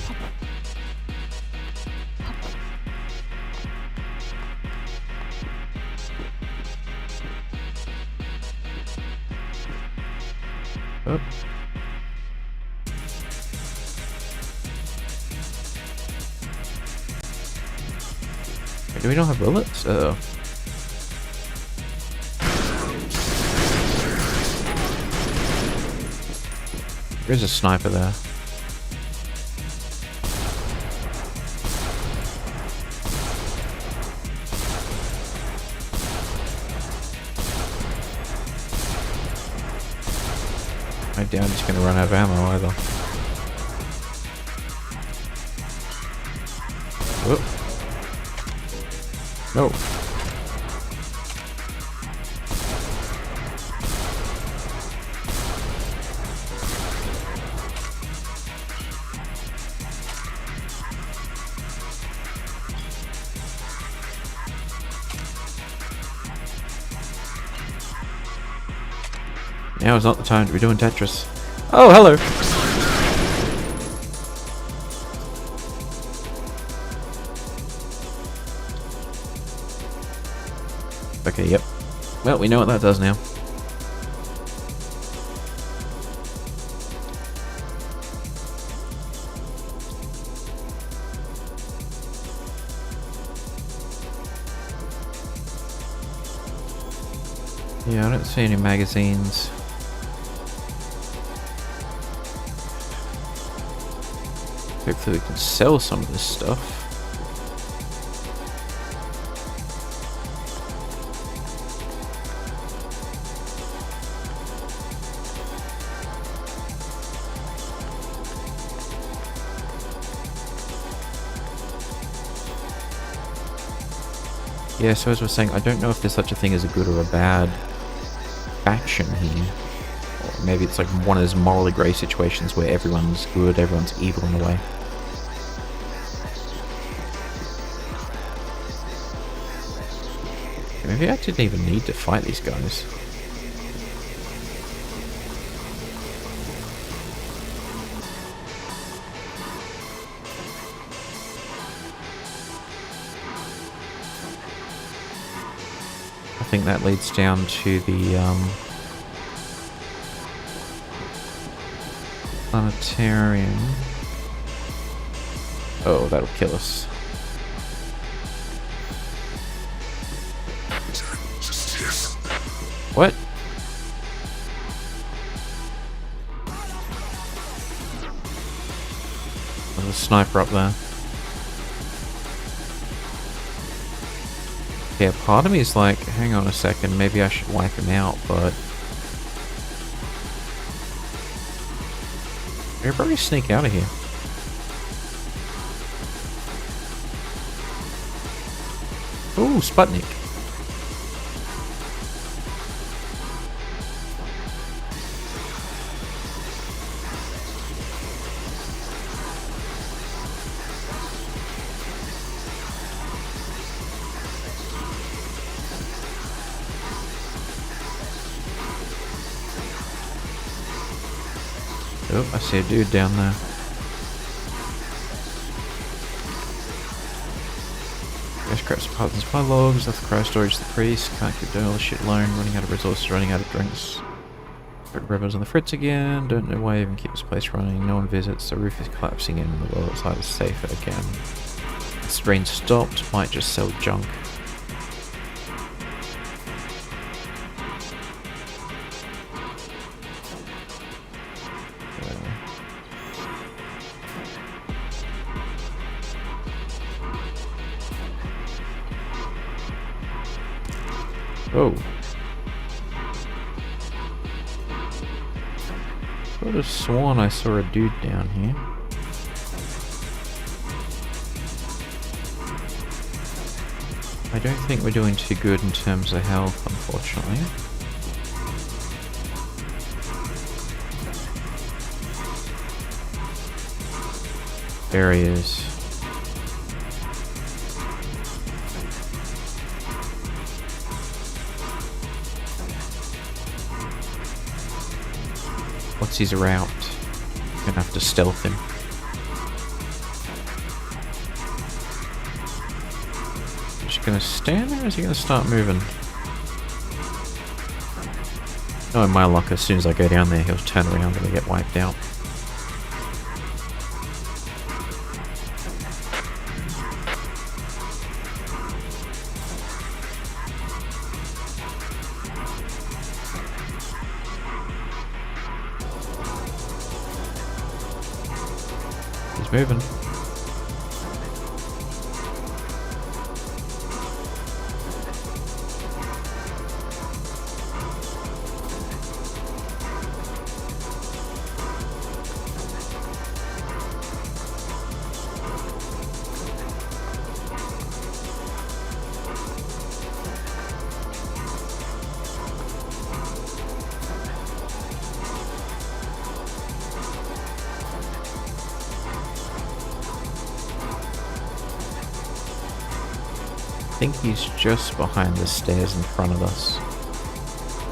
Oh. Do we not have bullets? Uh-oh. There's a sniper there. I doubt he's gonna run out of ammo either. Whoop. No. Now is not the time to be doing Tetris. Oh, hello! Okay, yep. Well, we know what that does now. Yeah, I don't see any magazines. Hopefully we can sell some of this stuff. Yeah, so as we're saying, I don't know if there's such a thing as a good or a bad faction here. Maybe it's like one of those morally grey situations where everyone's good, everyone's evil in a way. Maybe I didn't even need to fight these guys. I think that leads down to the planetarium. Oh, that'll kill us. What? There's a sniper up there. Yeah, part of me is like, hang on a second, maybe I should wipe him out, but... Everybody sneak out of here. Ooh, Sputnik. Oh, I see a dude down there. Guys, scraps, parts and supply logs, left the cryo storage, the priest, can't keep doing all this shit alone, running out of resources, running out of drinks. Put rebels on the fritz again, don't know why I even keep this place running, no one visits, the roof is collapsing in and the world outside is safer again. This rain stopped, might just sell junk. Oh. Could have sworn I saw a dude down here. I don't think we're doing too good in terms of health, unfortunately. There he is. What's his route? Gonna have to stealth him. Just gonna stand there, or is he gonna start moving? Oh, in my luck, as soon as I go down there, he'll turn around and get wiped out. He's moving. I think he's just behind the stairs in front of us.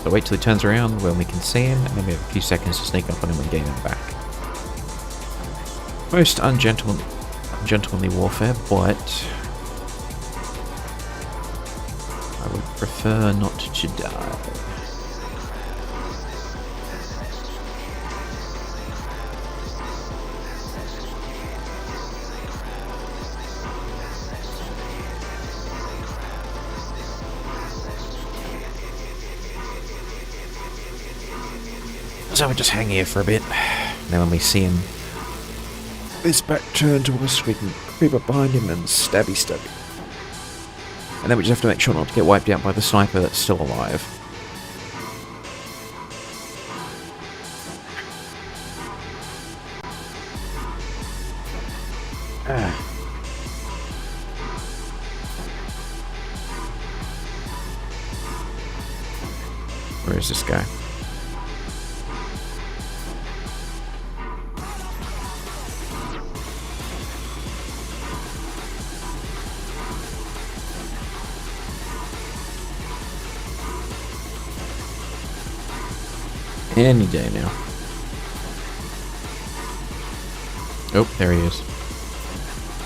So wait till he turns around when we can see him, and then we have a few seconds to sneak up on him and gain him back. Most ungentlemanly warfare, but I would prefer not to die. So we just hang here for a bit. Then when we see him, his back turned to us, we can creep up behind him and stabby. And then we just have to make sure not to get wiped out by the sniper that's still alive. Where is this guy? Any day now. Oh, there he is.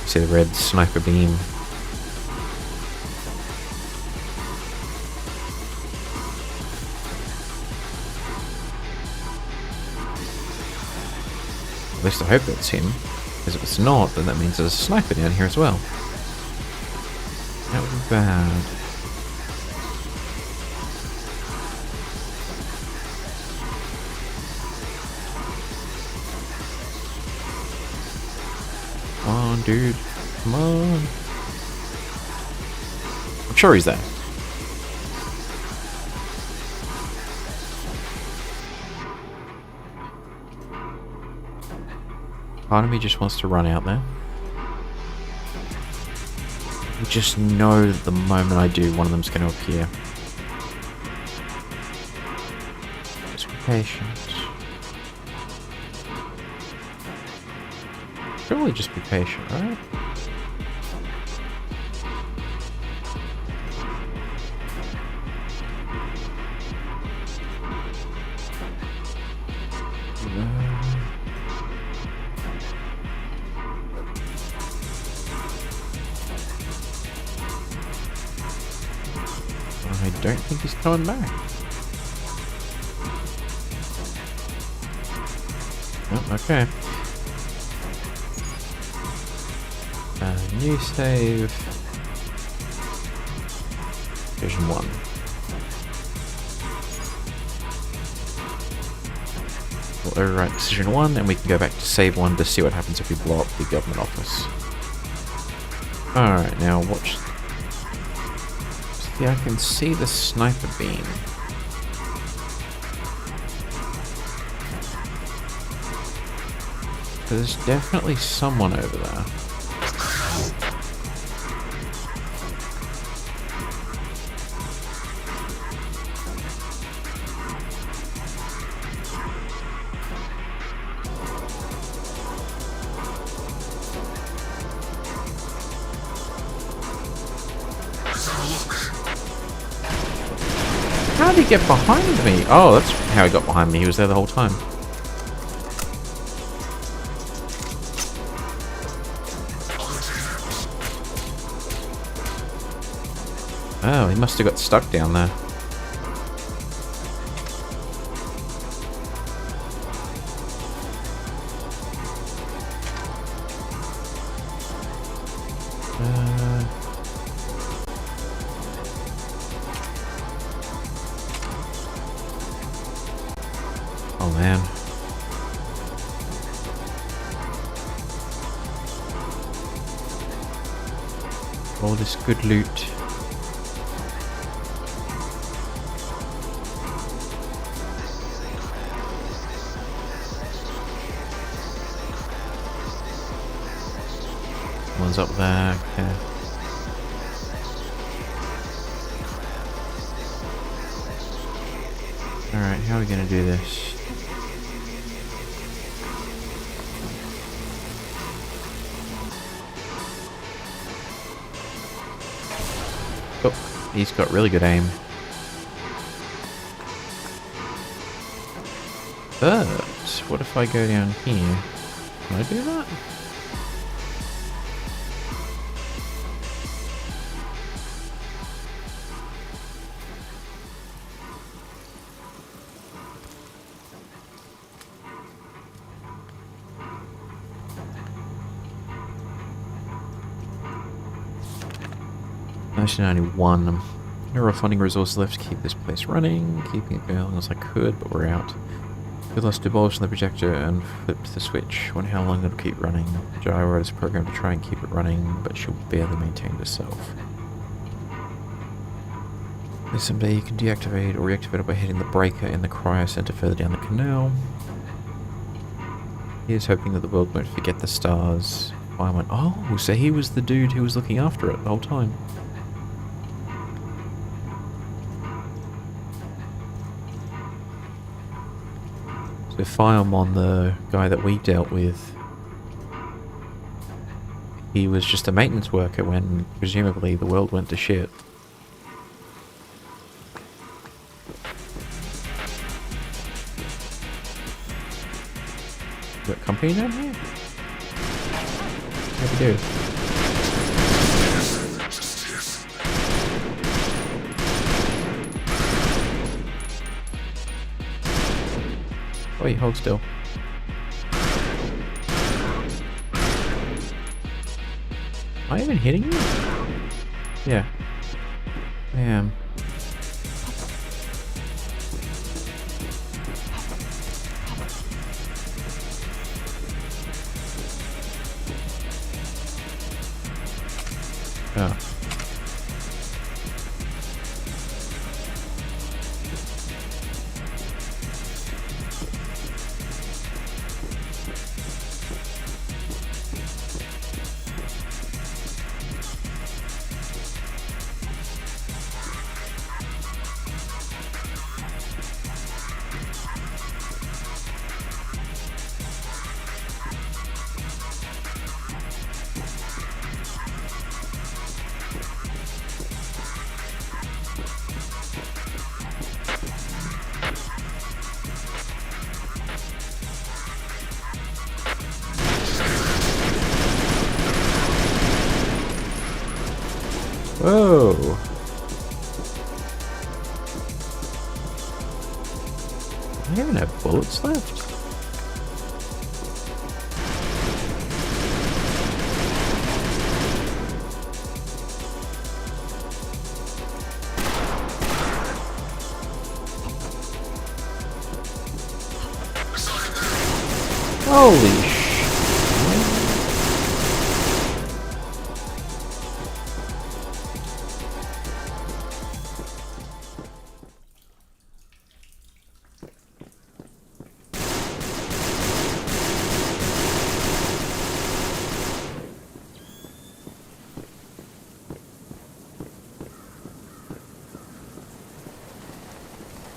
See the red sniper beam. At least I hope that's him. Because if it's not, then that means there's a sniper down here as well. That would be bad. Come on, dude. Come on. I'm sure he's there. Part of me just wants to run out there. You just know that the moment I do, one of them's going to appear. Just be patient. Surely just be patient, right? I don't think he's coming back. Oh, okay. New save. Version 1. We'll overwrite decision 1 and we can go back to save 1 to see what happens if we blow up the government office. Alright, now watch. See, I can see the sniper beam. There's definitely someone over there. How did he get behind me? Oh, that's how he got behind me. He was there the whole time. Oh, he must have got stuck down there. Oh man. All this good loot. One's up there. Okay. Alright, how are we gonna do this? Oh, he's got really good aim. But what if I go down here? Can I do that? Actually, only one mineral funding resource left to keep this place running, keeping it going as I could, but we're out. We lost demolition the projector and flipped the switch. Wonder how long it'll keep running. Gyro wrote this program to try and keep it running, but she'll barely maintain it herself. There's someday you can deactivate or reactivate it by hitting the breaker in the cryo center further down the canal. Here's hoping that the world won't forget the stars. I went, oh, so he was the dude who was looking after it the whole time. So if I'm on the guy that we dealt with, he was just a maintenance worker when presumably the world went to shit. Got company down here? Yeah, we do. Wait, hold still. Am I even hitting you? Yeah. I am. Oh. Whoa! I even have bullets left. Holy sh!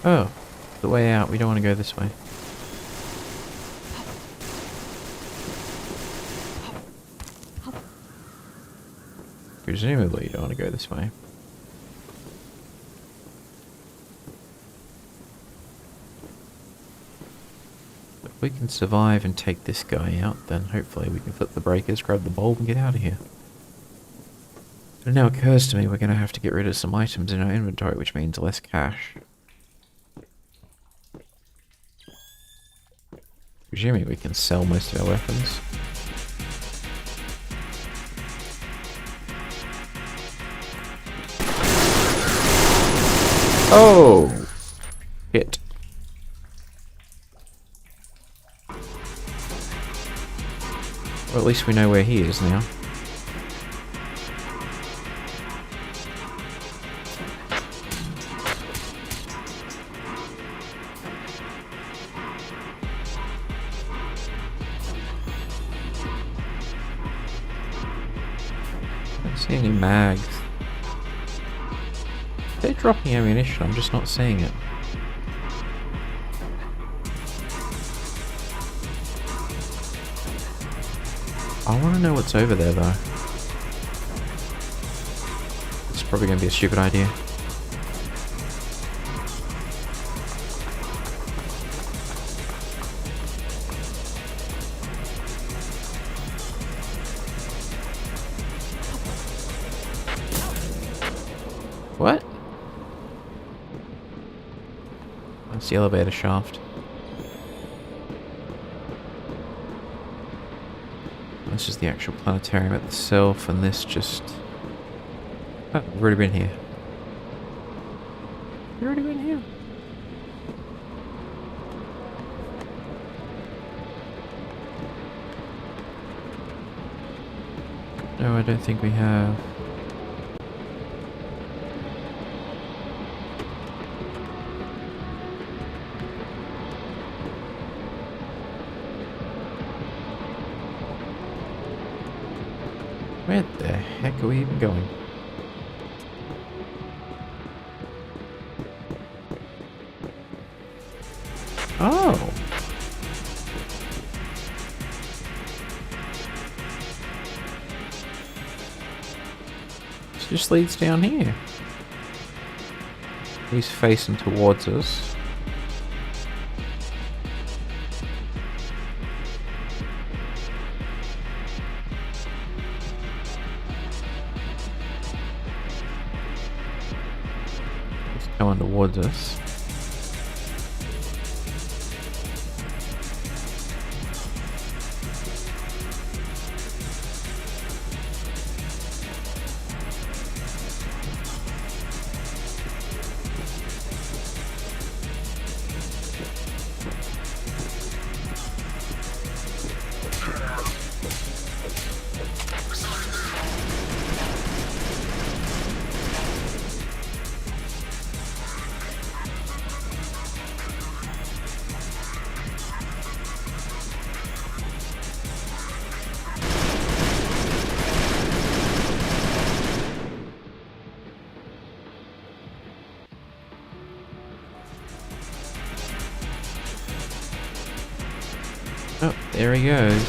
Oh, the way out. We don't want to go this way. Presumably you don't want to go this way. If we can survive and take this guy out, then hopefully we can flip the breakers, grab the bulb and get out of here. It now occurs to me we're going to have to get rid of some items in our inventory, which means less cash. Presuming we can sell most of our weapons. Oh! Hit. Well, at least we know where he is now. I don't see any mags. They're dropping ammunition, I'm just not seeing it. I want to know what's over there though. It's probably going to be a stupid idea. What? That's the elevator shaft. This is the actual planetarium itself, and this just... Oh, we've already been here. We've already been here. No, I don't think we have. Where the heck are we even going? Oh! This just leads down here. He's facing towards us. It's coming towards us. Oh, there he goes.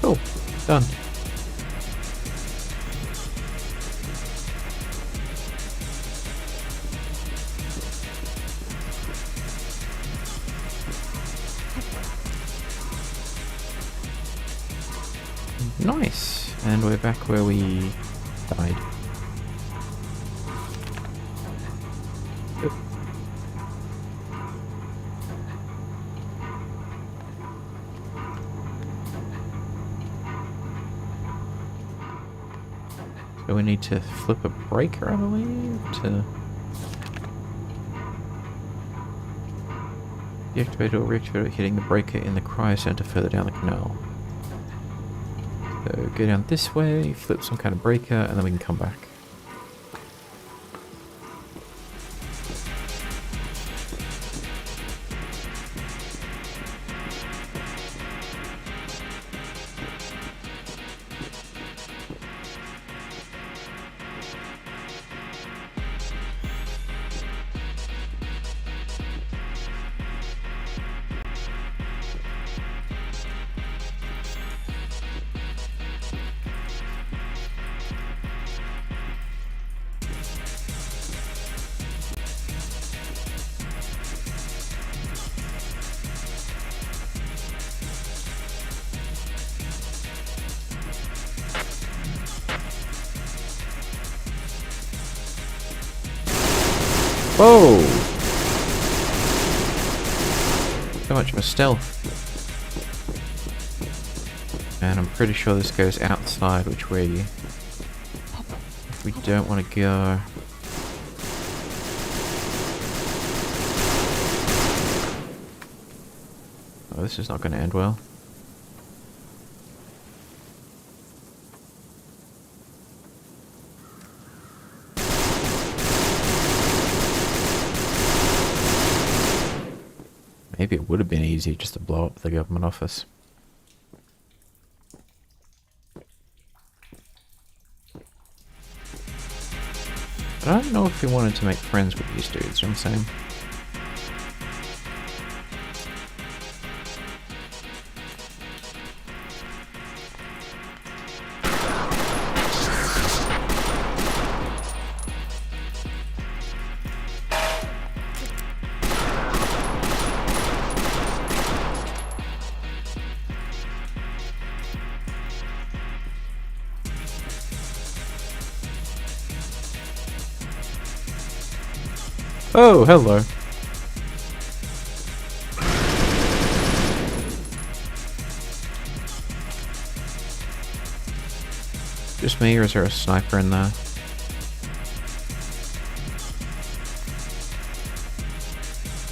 Cool. Done. Nice. And we're back where we died. Yep. So we need to flip a breaker, I believe, to deactivate or reactivate, hitting the breaker in the cryo center further down the canal. So go down this way, flip some kind of breaker, and then we can come back. Whoa! So much for stealth. And I'm pretty sure this goes outside, which way we don't want to go. Oh, this is not going to end well. Maybe it would have been easier just to blow up the government office. But I don't know if we wanted to make friends with these dudes, you know what I'm saying? Oh, hello. Just me, or is there a sniper in there?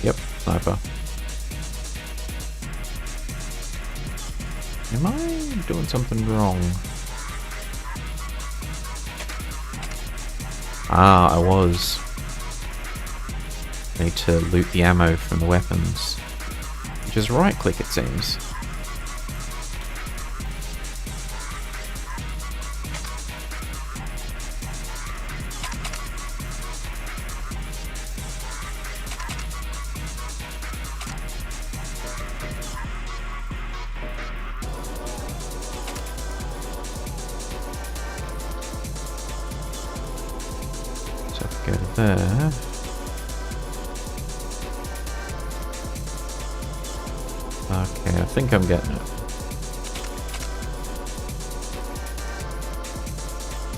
Yep, sniper. Am I doing something wrong? Ah, I was. I need to loot the ammo from the weapons. Just right click, it seems. Go to there. Okay, I think I'm getting it.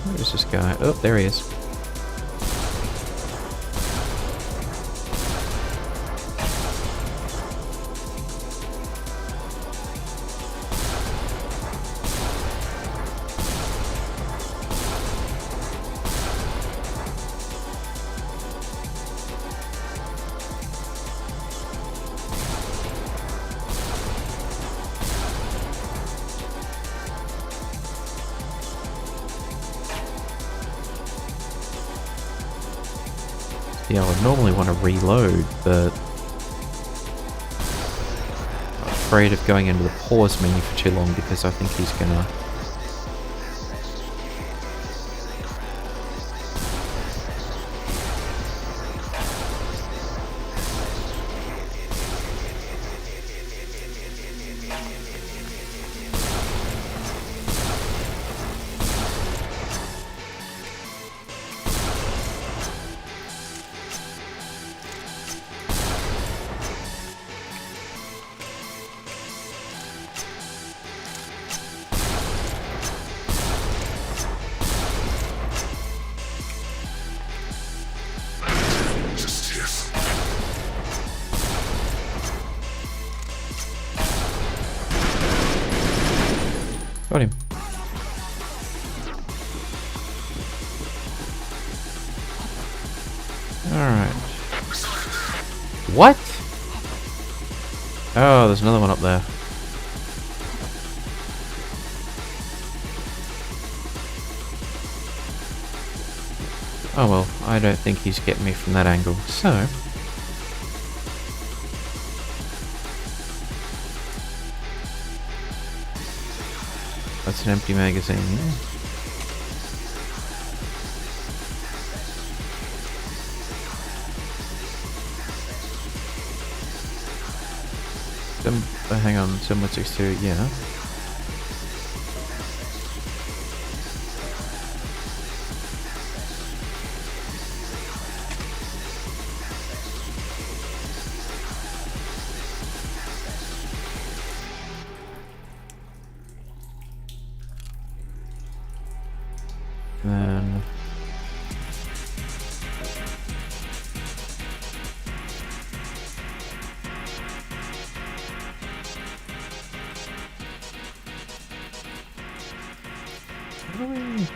Where is this guy? Oh, there he is. Yeah, I would normally want to reload, but I'm afraid of going into the pause menu for too long because I think he's gonna... Got him. Alright. What? Oh, there's another one up there. Oh well, I don't think he's getting me from that angle, so... That's an empty magazine. Hang on, 7162, yeah. Then... Really?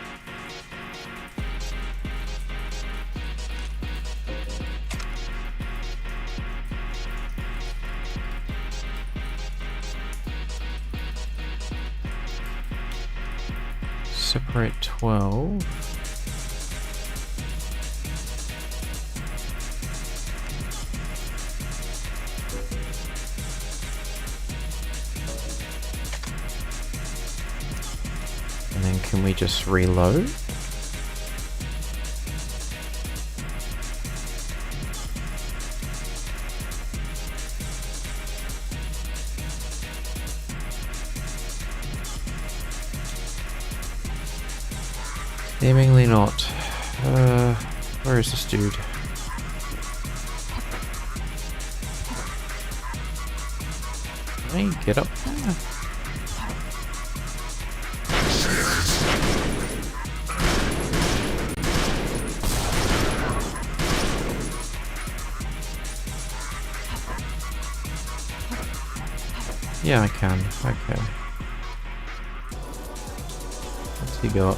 Separate 12. And then can we just reload? Seemingly not. Where is this dude? Can I get up there? Yeah, I can. Okay. What's he got?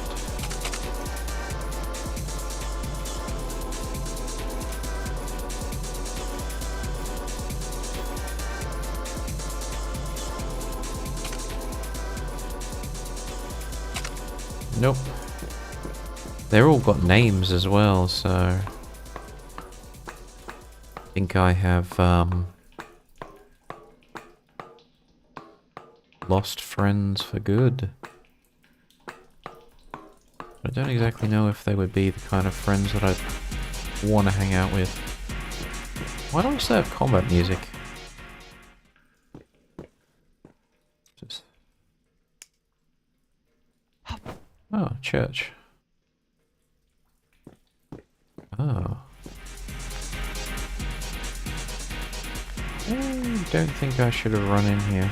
Nope. They're all got names as well, so... I think I have, lost friends for good. I don't exactly know if they would be the kind of friends that I'd want to hang out with. Why don't we still have combat music? Just... Oh, church. Oh. don't think I should have run in here.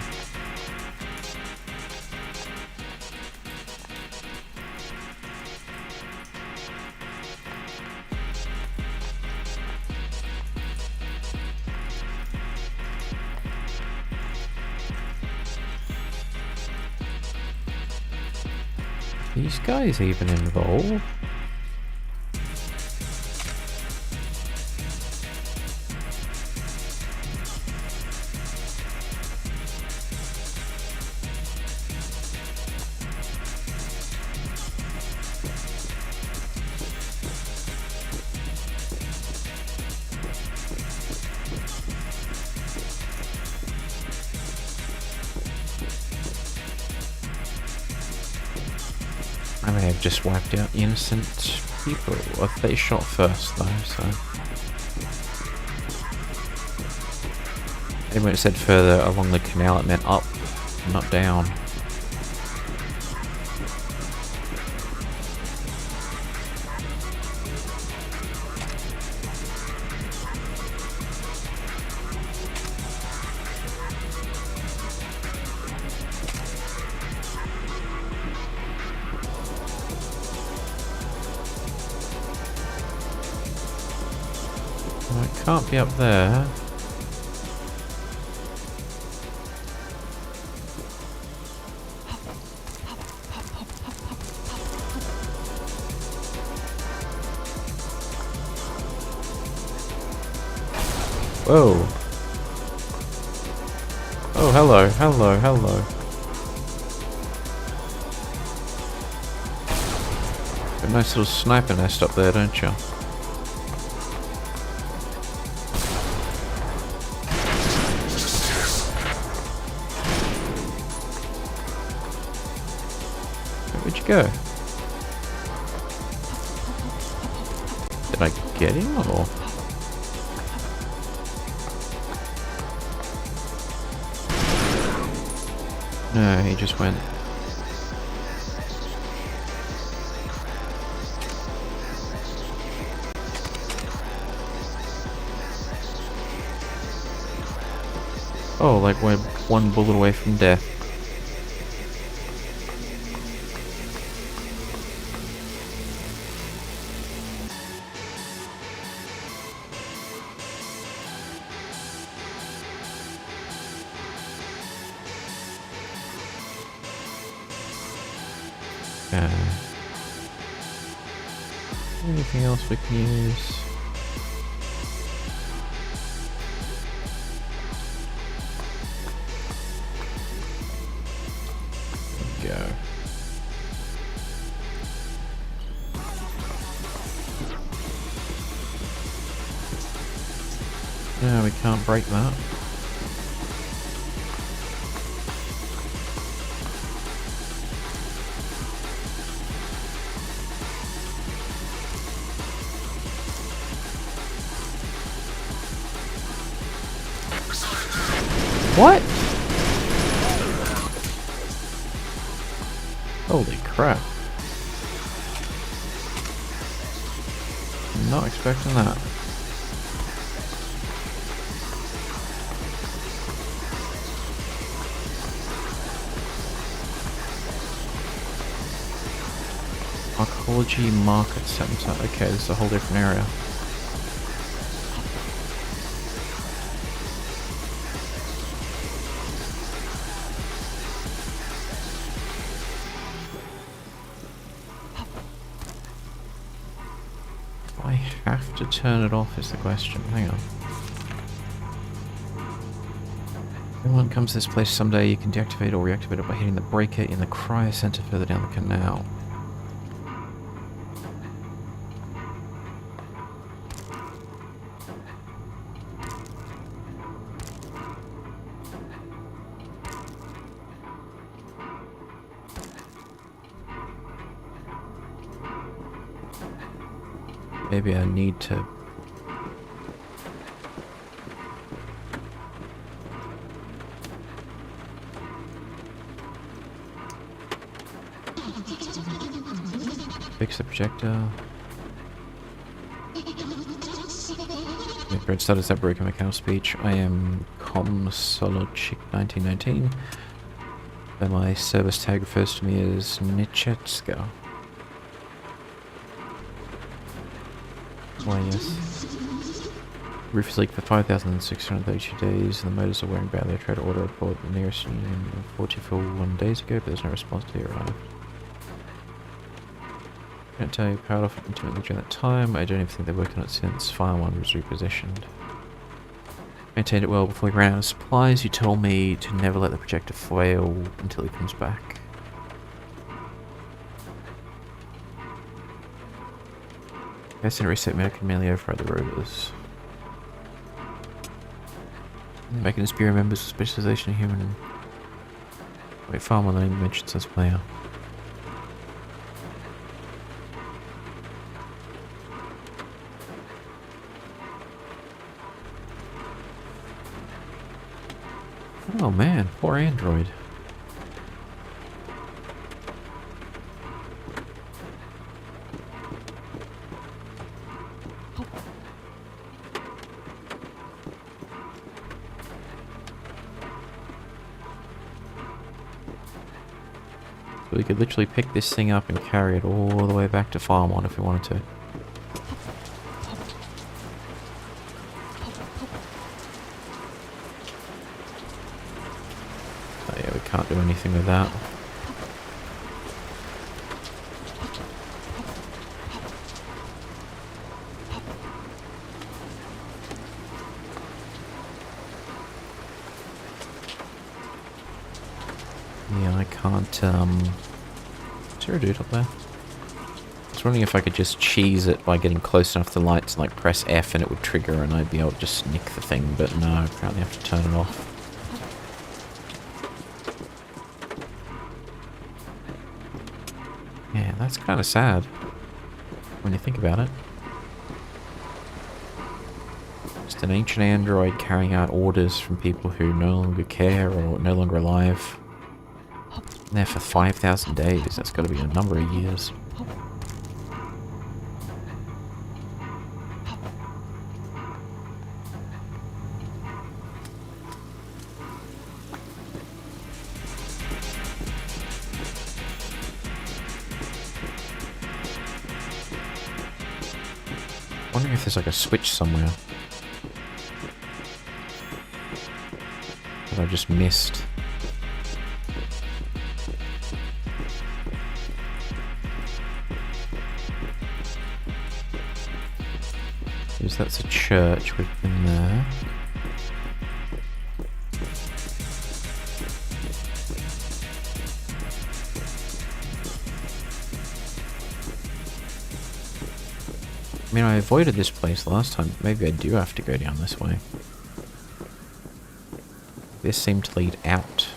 These guys even involved? I may have just wiped out innocent people. Well, they shot first though, so... And when it said further along the canal, it meant up, not down. Well, it can't be up there. Whoa. Oh, hello, hello, hello. Got a nice little sniper nest up there, don't you? Where'd you go? Did I get him or? No, he just went. Oh, like we're one bullet away from death. Anything else we can use? There we go. No, we can't break that. What? Holy crap. Not expecting that. Archaeology Market Center. Okay, this is a whole different area. I have to turn it off is the question. Hang on. If anyone comes to this place someday, you can deactivate or reactivate it by hitting the breaker in the cryo center further down the canal. Maybe I need to... fix the projector. Great status that broken Macau speech. I am ComSolidChick1919. And my service tag refers to me as Nitschetska. Why, yes. Roof is leaked for 5,632 days, and the motors are wearing badly. I tried to order a report the nearest in 41 days ago, but there's no response to it arrived. Can't tell you powered off intimately during that time. I don't even think they've worked on it since File 1 was repositioned. Maintained it well before we ran out of supplies. You told me to never let the projector fail until he comes back. If I send a reset me, I can merely override the rovers. Mechanist Bureau members with specialization in human. Wait, far more than any mentions as player. Oh man, poor android. So we could literally pick this thing up and carry it all the way back to Farm 1 if we wanted to. Oh yeah, we can't do anything with that. Yeah, I can't, is there a dude up there? I was wondering if I could just cheese it by getting close enough to the lights and like press F and it would trigger and I'd be able to just nick the thing, but no, I apparently have to turn it off. Yeah, that's kind of sad when you think about it. Just an ancient android carrying out orders from people who no longer care or no longer alive. There for 5,000 days, that's got to be a number of years. Wondering if there's like a switch somewhere that I just missed. That's a church, we've been there. I mean, I avoided this place last time. Maybe I do have to go down this way. This seemed to lead out.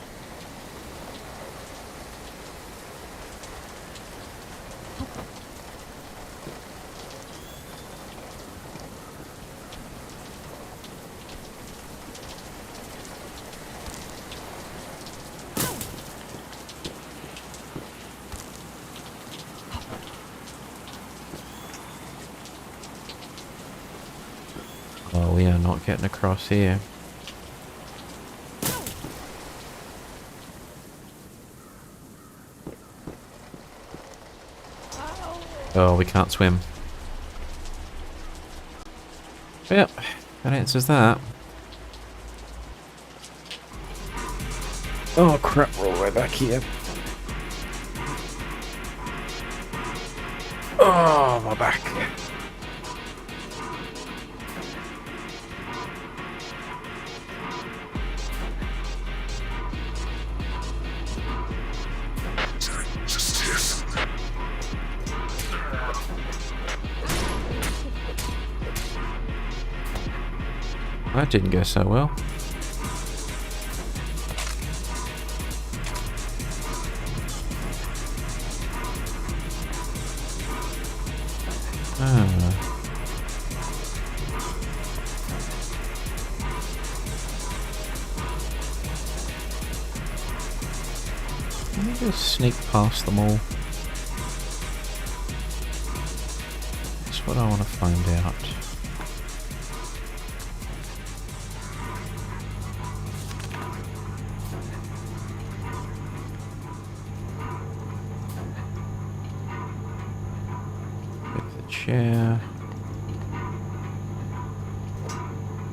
Oh, we are not getting across here. Oh, we can't swim. Yep, that answers that. Oh crap, we're all the way back here. Oh, my back. That didn't go so well. Let me just sneak past them all. That's what I want to find out. share.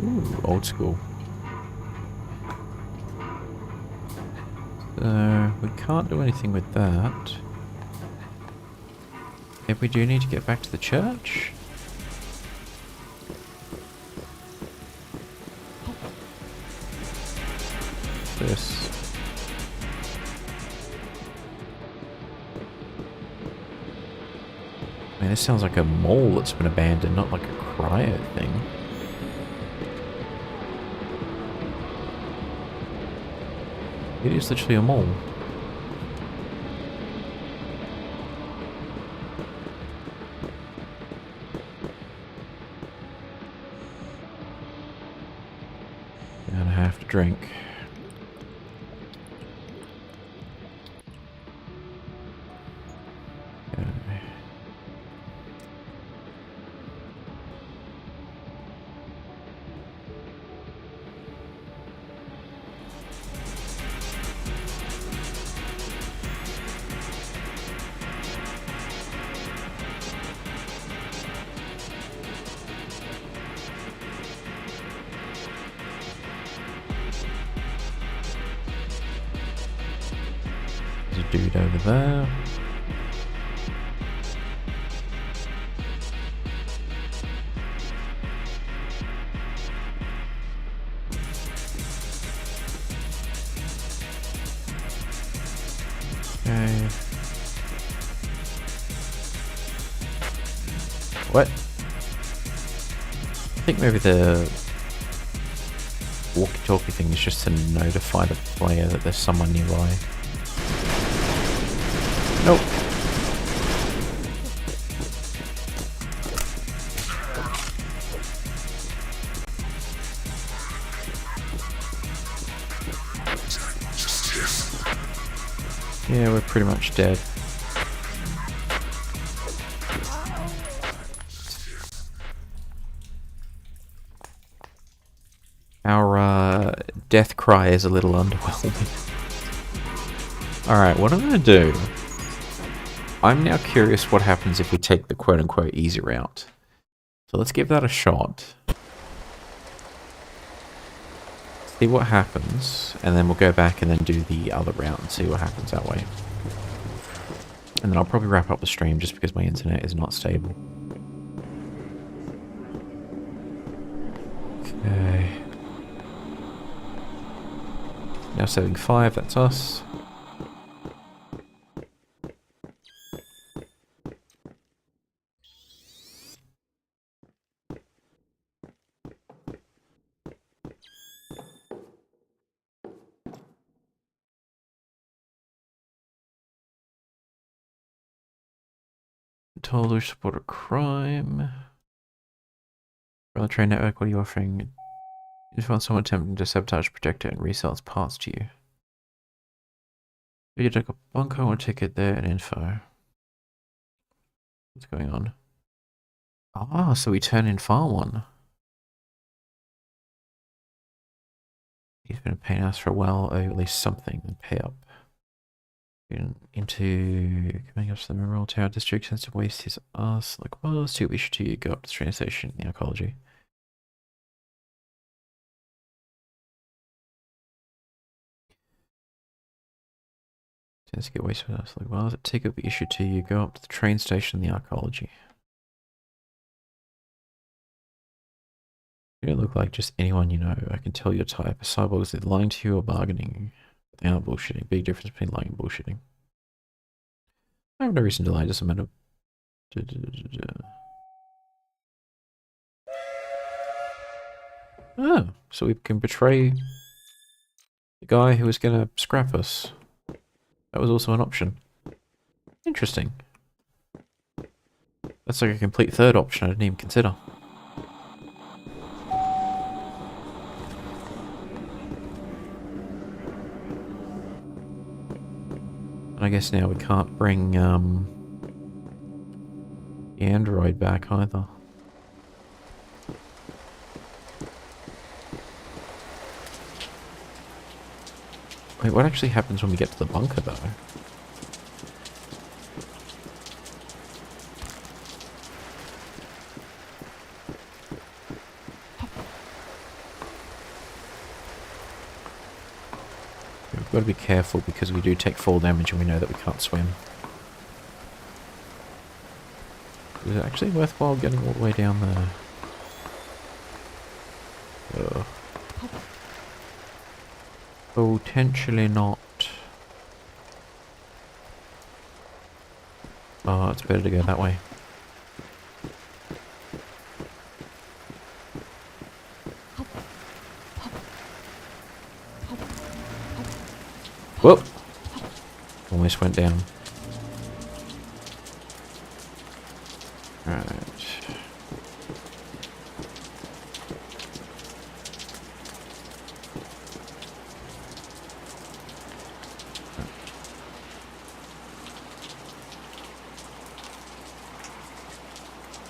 Ooh, old school. So, we can't do anything with that. If we do need to get back to the church. This. I mean, this sounds like a mall that's been abandoned, not like a cryo thing. It is literally a mall. And I have to drink. There's a dude over there. Okay. What? I think maybe the walkie-talkie thing is just to notify the player that there's someone nearby. Nope. Yeah, we're pretty much dead. Our death cry is a little underwhelming. Alright, what I'm gonna do... I'm now curious what happens if we take the quote-unquote easy route. So let's give that a shot. See what happens, and then we'll go back and then do the other route and see what happens that way. And then I'll probably wrap up the stream just because my internet is not stable. Okay. Now 75, that's us. Told support a crime. Rail train network, what are you offering? You found someone attempting to sabotage a projector and resell its parts to you. You took a bunker or ticket there and info. What's going on? Ah, so we turn in far one. He's been a pain in the ass for a while, or at least something, and pay up. Into coming up to the Memorial Tower District, sense to waste his ass. Like, well, let's see what we should do. Go up to the train station in the arcology. Tends to get wasted with us. Like, well, as a ticket be issued to you, go up to the train station in the arcology. You don't look like just anyone you know. I can tell your type. A cyborg is either lying to you or bargaining. They are bullshitting. Big difference between lying and bullshitting. I have no reason to lie, just a matter of... Oh, so we can betray the guy who was going to scrap us. That was also an option. Interesting. That's like a complete third option I didn't even consider. And I guess now we can't bring the android back either. Wait, what actually happens when we get to the bunker though? Gotta be careful because we do take fall damage and we know that we can't swim. Is it actually worthwhile getting all the way down there? Potentially not. Oh, it's better to go that way. Whoop! Almost went down. Right.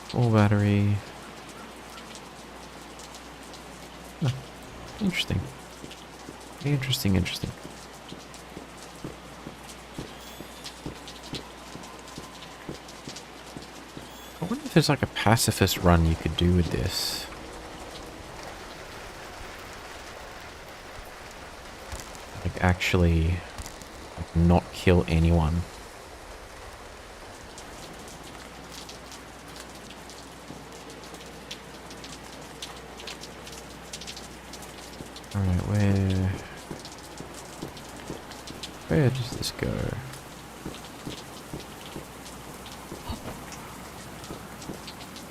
Full battery. Huh. Interesting. Interesting. I wonder if there's like a pacifist run you could do with this. Like actually like not kill anyone. Alright, where does this go?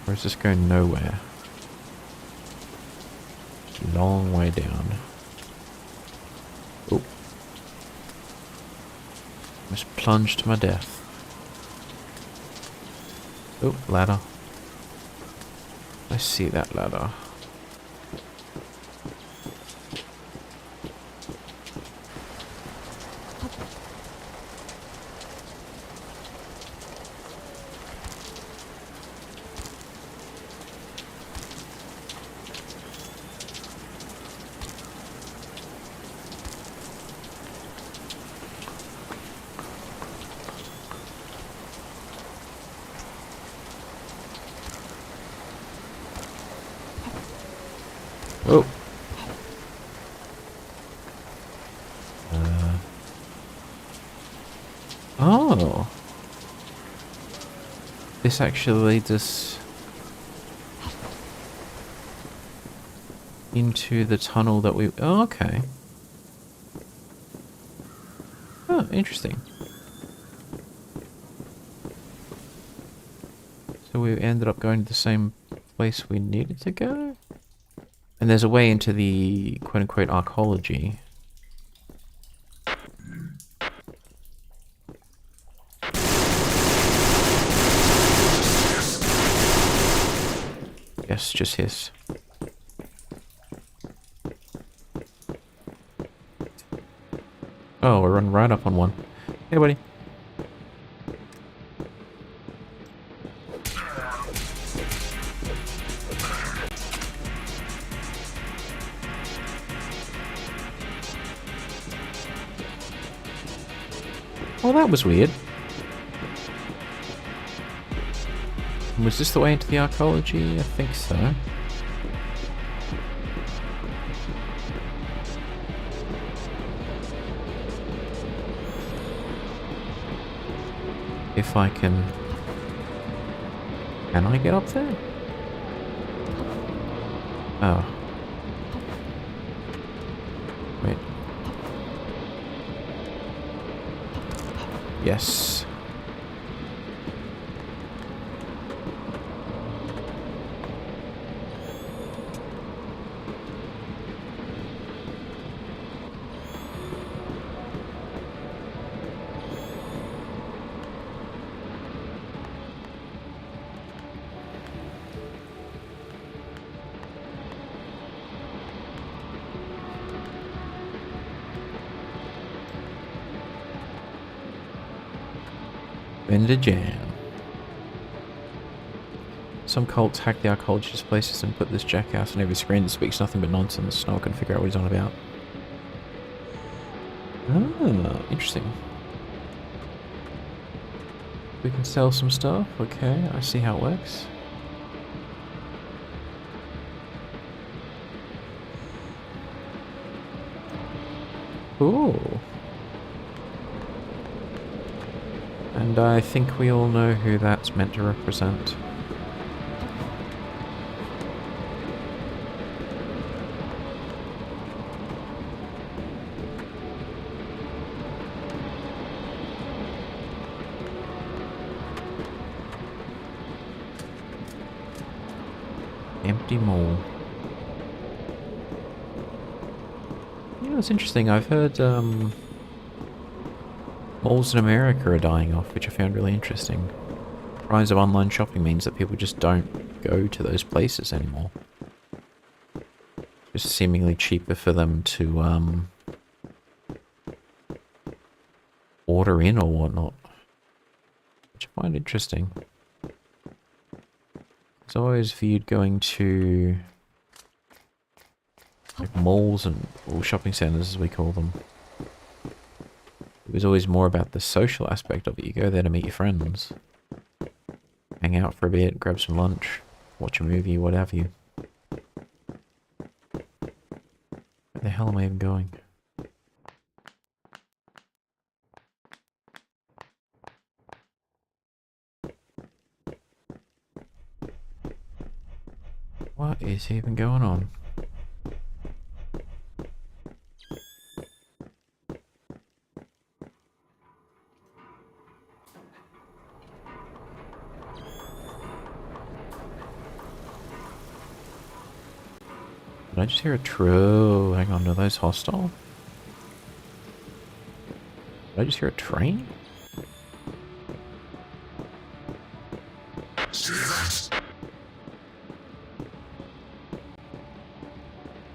Or is this going nowhere? It's a long way down. Oh. Must plunge to my death. Oh, ladder. I see that ladder. Oh. Oh. This actually leads us into the tunnel that we... Oh, okay. Oh, interesting. So we ended up going to the same place we needed to go? And there's a way into the quote-unquote archaeology. Yes, just hiss. Oh, we're running right up on one. Hey, buddy. Oh, that was weird. Was this the way into the archaeology? I think so. If I can... Can I get up there? Oh. Wait. Yes. Bender Jam. Some cults hack the archaeologist's places and put this jackass on every screen that speaks nothing but nonsense. No one can figure out what he's on about. Ah, interesting. We can sell some stuff. Okay, I see how it works. Cool. And I think we all know who that's meant to represent. Empty mall. You know, it's interesting. I've heard malls in America are dying off, which I found really interesting. The rise of online shopping means that people just don't go to those places anymore. It's seemingly cheaper for them to order in or whatnot, which I find interesting. It's always viewed going to like malls or shopping centers, as we call them. It was always more about the social aspect of it. You go there to meet your friends, hang out for a bit, grab some lunch, watch a movie, what have you. Where the hell am I even going? What is even going on? Did I just hear a true? Hang on, are those hostile? Did I just hear a train?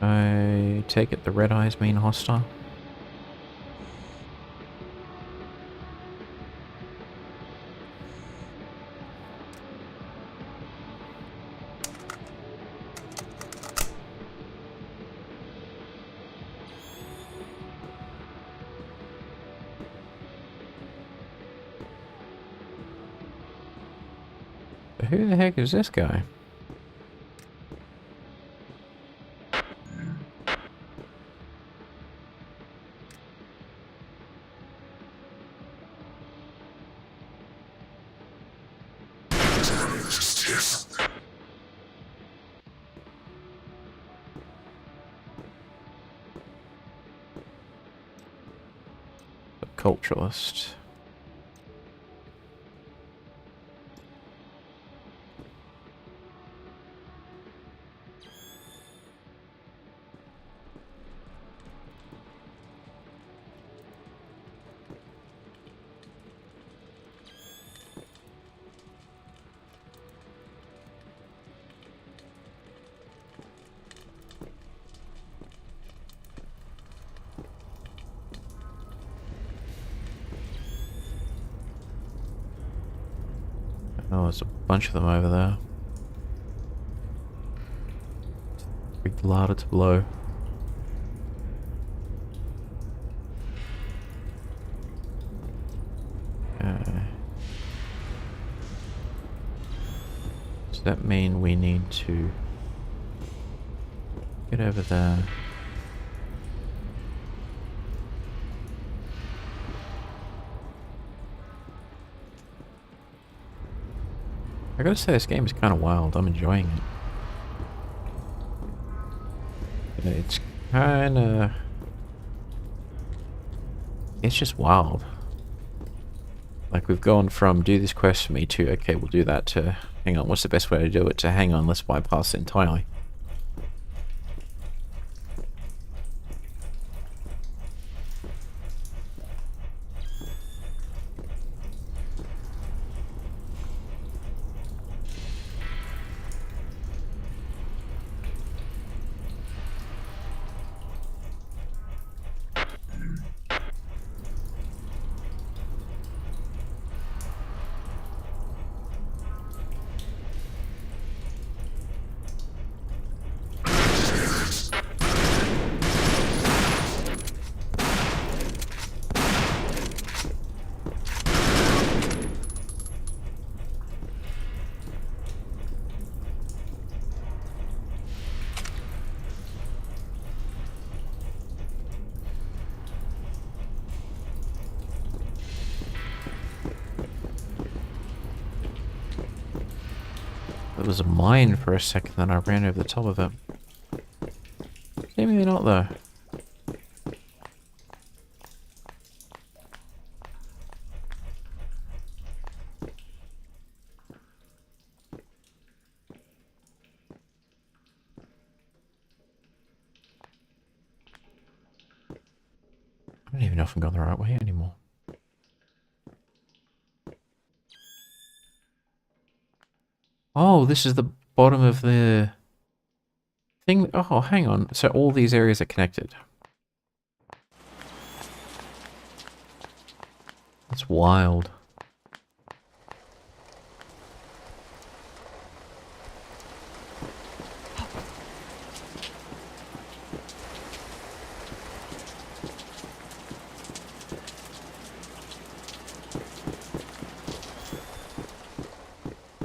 I take it the red eyes mean hostile? But who the heck is this guy? A culturalist. Oh, there's a bunch of them over there. Big ladder to blow. Does that mean we need to get over there? I gotta say, this game is kind of wild. I'm enjoying it. It's kind of... It's just wild. Like, we've gone from do this quest for me to, okay, we'll do that, to, hang on, what's the best way to do it, to hang on, let's bypass it entirely. It was a mine for a second, then I ran over the top of it. Maybe not, though. I don't even know if I'm going the right way anymore. Oh, this is the bottom of the thing. Oh, hang on. So all these areas are connected. That's wild.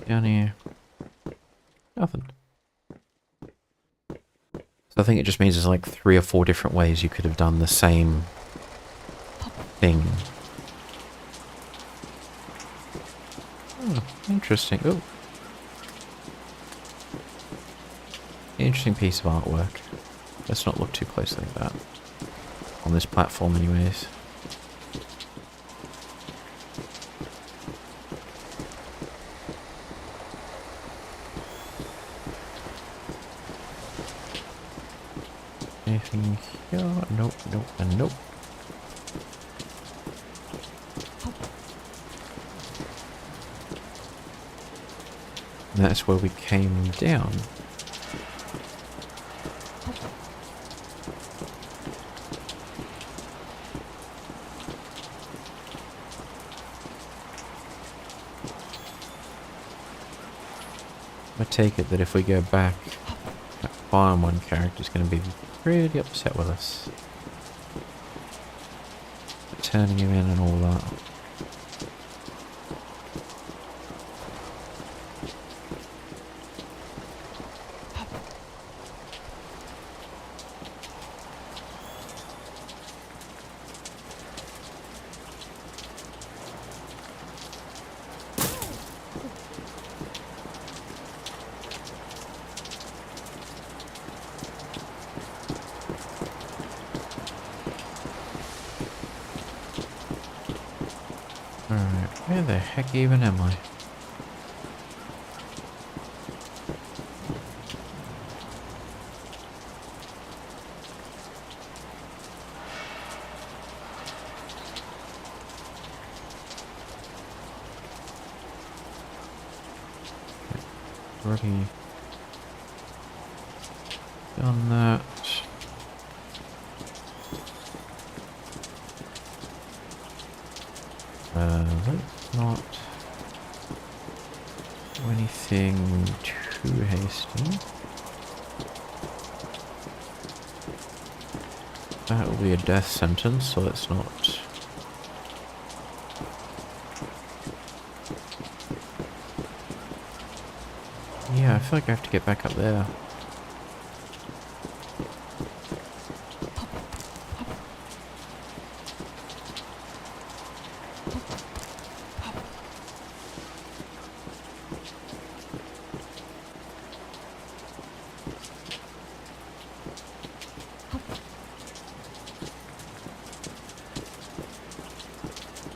Down here. Nothing. So I think it just means there's like 3 or 4 different ways you could have done the same thing. Oh, interesting. Oh. Interesting piece of artwork. Let's not look too closely at that. On this platform anyways. Anything here? Nope, nope, and nope. And that's where we came down. I take it that if we go back, that farm one character's going to be pretty upset with us. Turning him in and all that. Alright, where the heck even am I? Already done that. Let's not do anything too hasty. That will be a death sentence, so let's not. Yeah, I feel like I have to get back up there.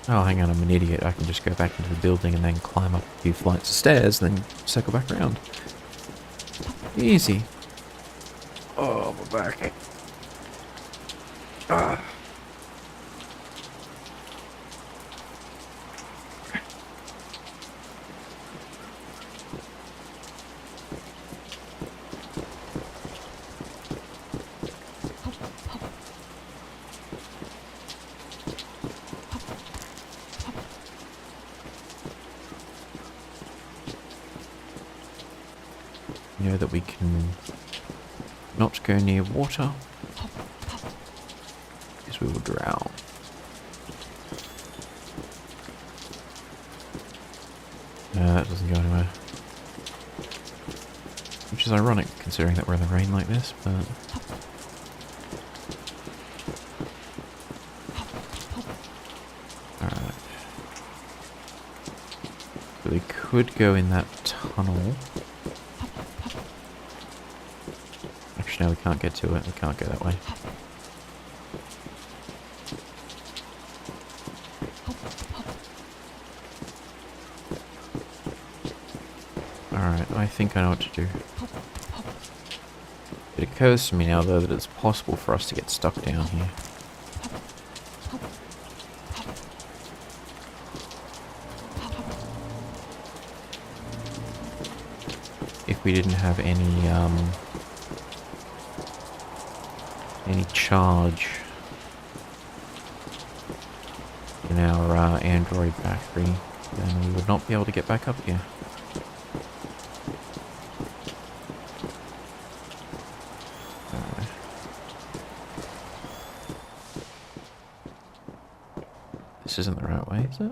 Oh, hang on, I'm an idiot. I can just go back into the building and then climb up a few flights of stairs, then circle back around. Easy. Oh, my back. Ah. You know that we can not go near water because we will drown. That doesn't go anywhere. Which is ironic considering that we're in the rain like this, but... Alright. So we could go in that tunnel. No, we can't get to it. We can't go that way. Alright, I think I know what to do. It occurs to me now, though, that it's possible for us to get stuck down here. If we didn't have any charge in our Android battery, then we would not be able to get back up here. This isn't the right way, is it?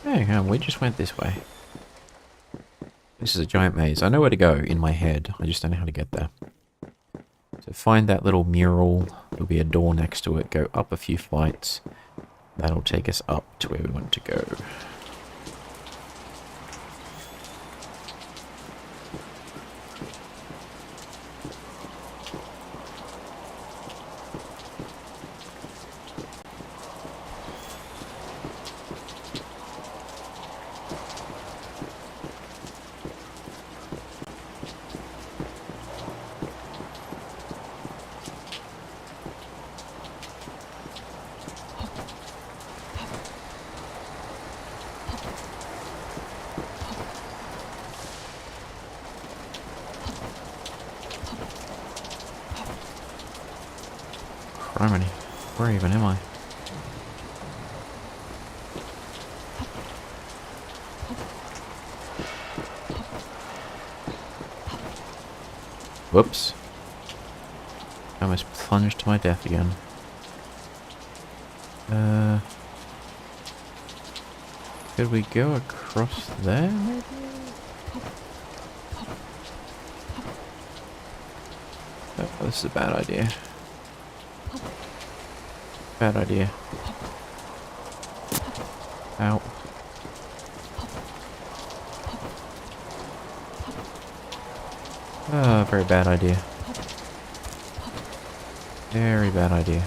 Hang on, we just went this way. This is a giant maze. I know where to go in my head. I just don't know how to get there. So find that little mural. There'll be a door next to it. Go up a few flights. That'll take us up to where we want to go. Criminy. Where even am I? Whoops. I almost plunged to my death again. Could we go across there, maybe? Oh, this is a bad idea. Bad idea. Ow. Ah, very bad idea. Very bad idea.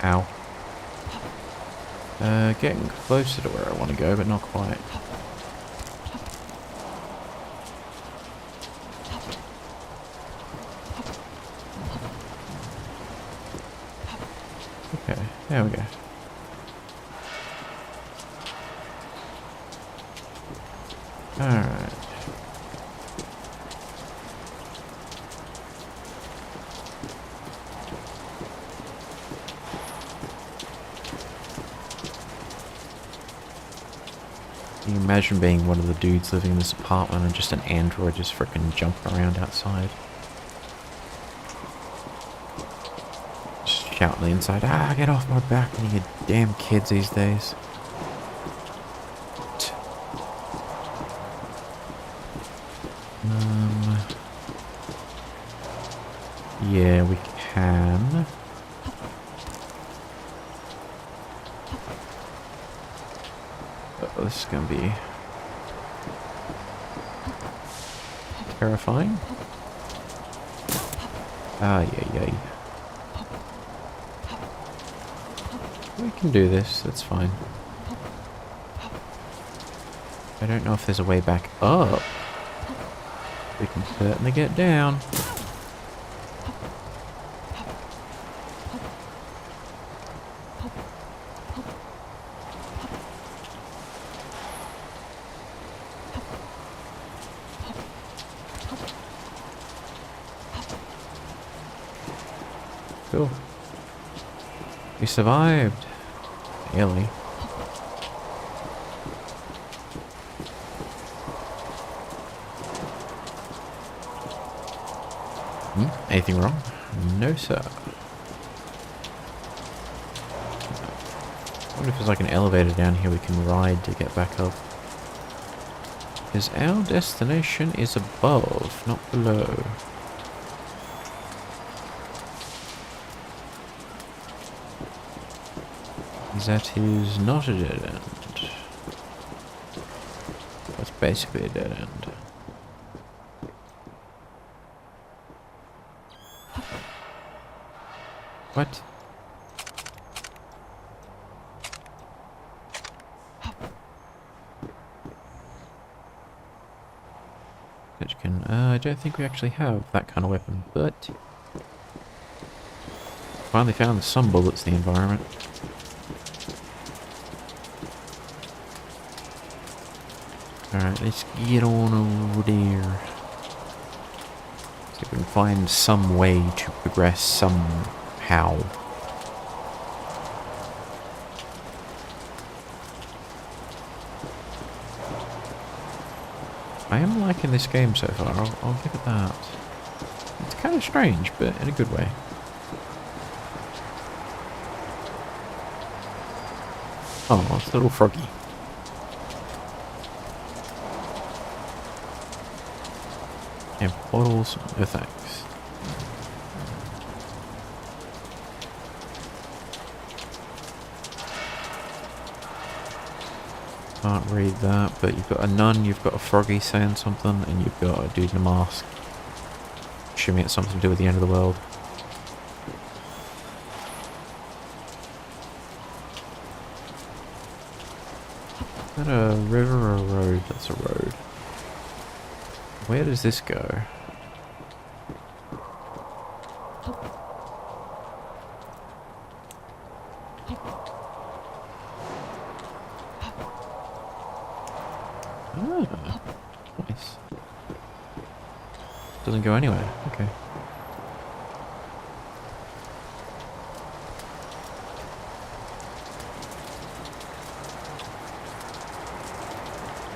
Ow. Getting closer to where I want to go, but not quite. Okay, there we go. Alright. Can you imagine being one of the dudes living in this apartment and just an android just frickin' jumping around outside? Just shouting the inside, ah, get off my back, and you damn kids these days. Yeah, we can. Oh, this is gonna be terrifying. Ah, yeah. We can do this, that's fine. I don't know if there's a way back up. We can certainly get down. Cool. We survived. Nearly. Anything wrong? No, sir. I wonder if there's like an elevator down here we can ride to get back up. Because our destination is above, not below. That is not a dead end. That's basically a dead end. What? I don't think we actually have that kind of weapon, but finally found some bullets in the environment. Alright, let's get on over there. See if we can find some way to progress somehow. I am liking this game so far, I'll give it that. It's kind of strange, but in a good way. Oh, it's a little froggy. And portals, no thanks. Can't read that, but you've got a nun, you've got a froggy saying something, and you've got a dude in a mask. Assuming it's something to do with the end of the world. Is that a river or a road? That's a road. Where does this go? Ah, nice. Doesn't go anywhere. Okay.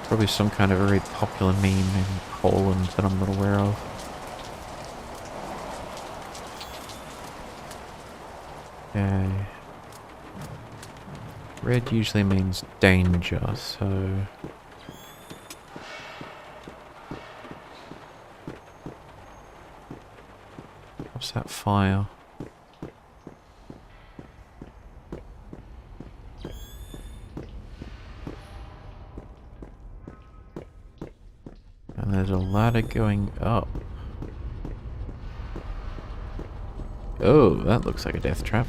Probably some kind of very popular meme in Poland that I'm not aware of. Okay. Red usually means danger, so... What's that fire? And there's a ladder going up. Oh, that looks like a death trap.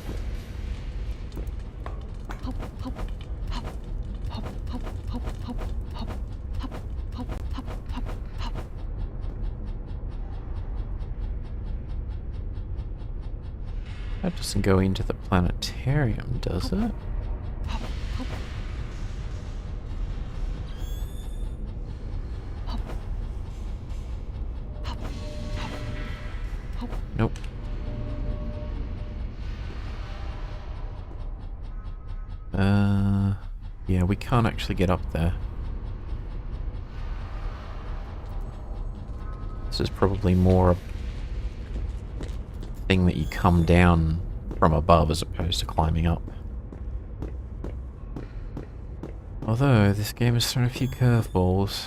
That doesn't go into the planetarium, does it? Nope. Yeah, we can't actually get up there. This is probably more a thing that you come down from above as opposed to climbing up. Although, this game has thrown a few curveballs.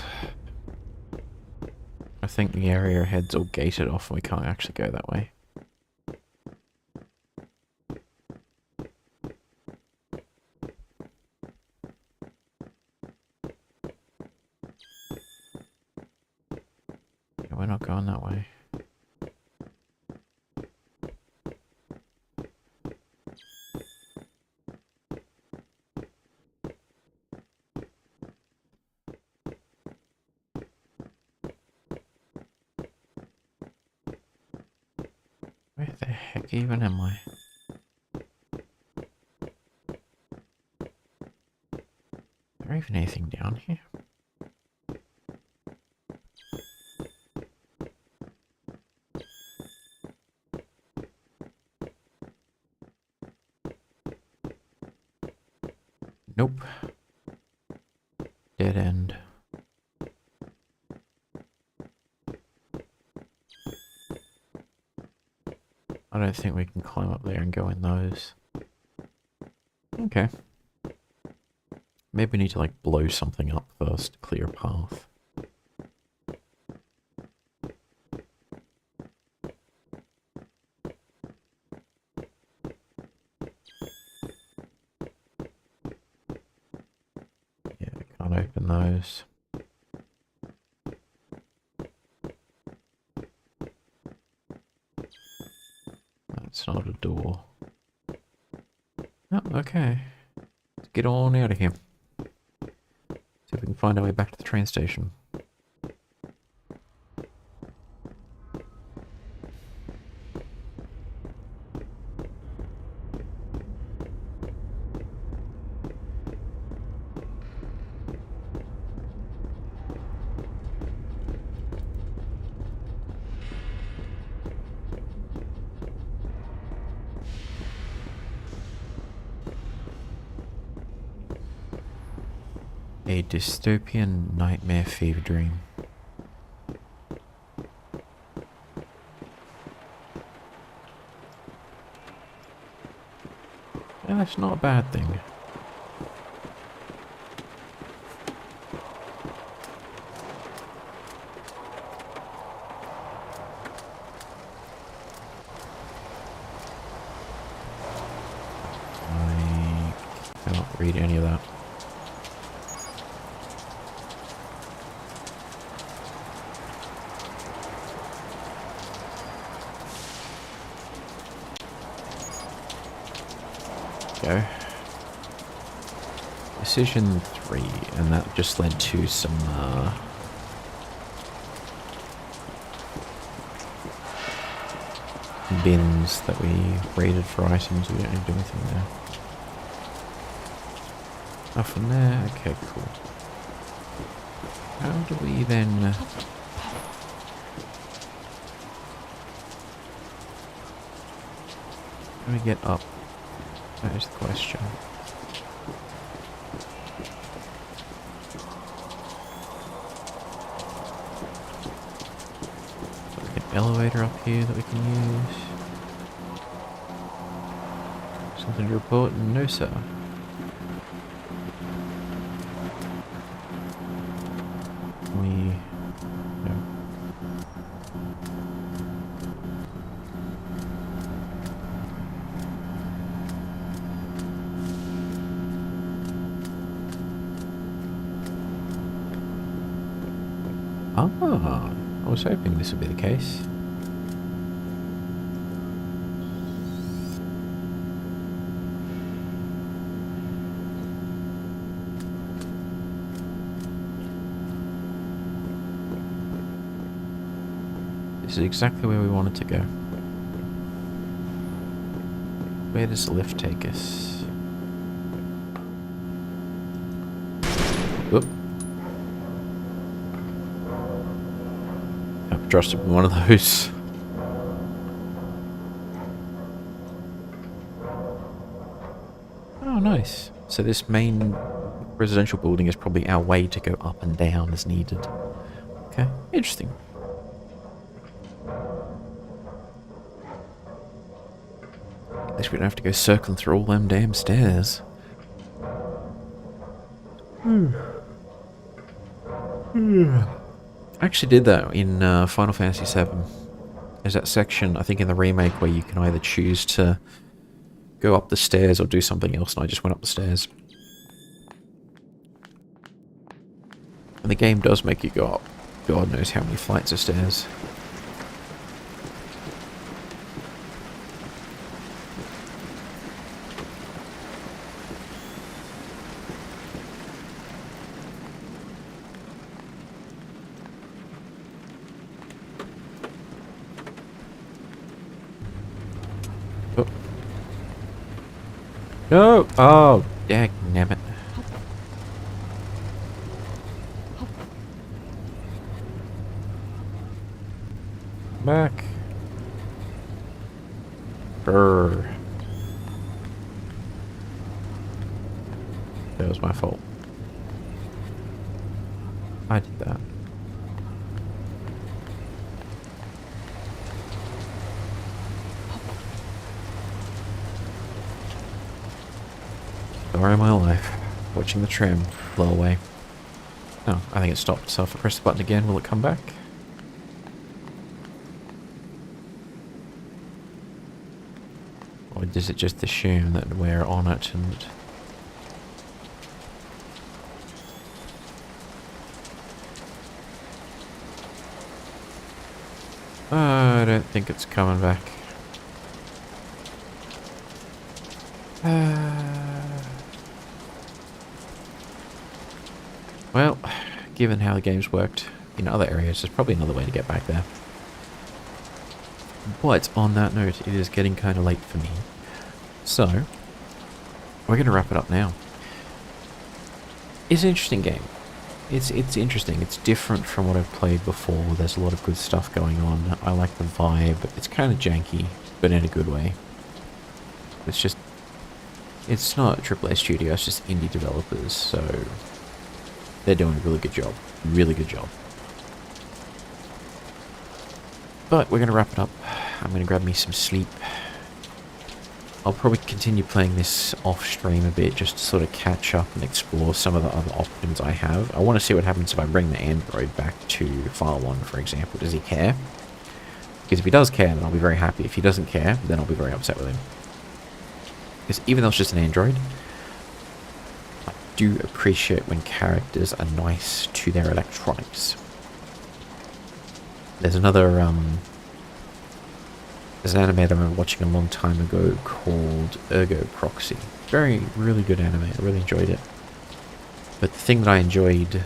I think the area ahead's all gated off and we can't actually go that way. Yeah, we're not going that way. Where the heck even am I? Is there even anything down here? Nope. Dead end. I don't think we can climb up there and go in those. Okay. Maybe we need to like blow something up first to clear a path. open those. That's not a door. Oh, okay. Let's get on out of here. See if we can find our way back to the train station. A dystopian nightmare fever dream. Yeah, that's not a bad thing. I cannot read any of that. Go. Decision 3, and that just led to some bins that we raided for items. We don't need to do anything there. Nothing there. Okay, cool. How do we then how do we get up? That is the question. So like an elevator up here that we can use. Something to report? No, sir. No. Ah, I was hoping this would be the case. This is exactly where we wanted to go. Where does the lift take us? Oop. I've trusted one of those. Oh, nice. So this main residential building is probably our way to go up and down as needed. Okay, interesting. At least we don't have to go circling through all them damn stairs. I actually did that in Final Fantasy VII. There's that section, I think in the remake, where you can either choose to go up the stairs or do something else, and I just went up the stairs. And the game does make you go up God knows how many flights of stairs. No! Oh, dagnabbit. Back. Brr. That was my fault. I did that. Story of my life. Watching the tram blow away. Oh, I think it stopped, so if I press the button again, will it come back? Or does it just assume that we're on it and... I don't think it's coming back. Well, given how the game's worked in other areas, there's probably another way to get back there. But on that note, it is getting kind of late for me. So, we're going to wrap it up now. It's an interesting game. It's interesting. It's different from what I've played before. There's a lot of good stuff going on. I like the vibe. It's kind of janky, but in a good way. It's just... It's not a AAA studio, it's just indie developers, so... They're doing a really good job. Really good job. But we're going to wrap it up. I'm going to grab me some sleep. I'll probably continue playing this off-stream a bit just to sort of catch up and explore some of the other options I have. I want to see what happens if I bring the android back to File 1, for example. Does he care? Because if he does care, then I'll be very happy. If he doesn't care, then I'll be very upset with him. Because even though it's just an android, I do appreciate when characters are nice to their electronics. There's another, there's an anime that I remember watching a long time ago called Ergo Proxy. Really good anime. I really enjoyed it. But the thing that I enjoyed,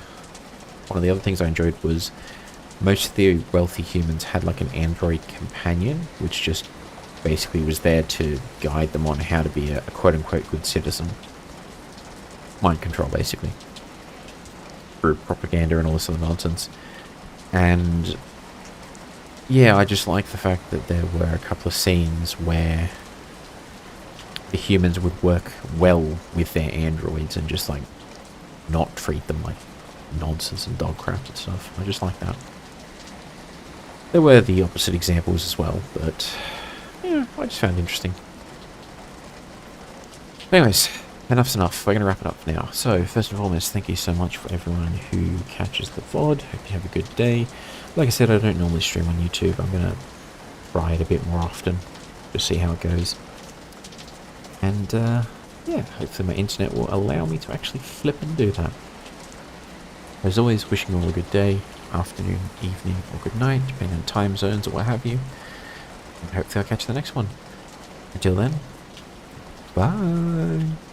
one of the other things I enjoyed was most of the wealthy humans had like an android companion, which just basically was there to guide them on how to be a quote-unquote good citizen. Mind control, basically. Through propaganda and all this other nonsense. And... yeah, I just like the fact that there were a couple of scenes where the humans would work well with their androids and just, like, not treat them like nonsense and dog crap and stuff. I just like that. There were the opposite examples as well, but, yeah, I just found it interesting. Anyways, enough's enough. We're going to wrap it up now. So, first and foremost, thank you so much for everyone who catches the VOD. Hope you have a good day. Like I said, I don't normally stream on YouTube. I'm going to try it a bit more often to see how it goes. And, yeah, hopefully my internet will allow me to actually flip and do that. As always, wishing you all a good day, afternoon, evening, or good night, depending on time zones or what have you. And hopefully I'll catch you the next one. Until then, bye!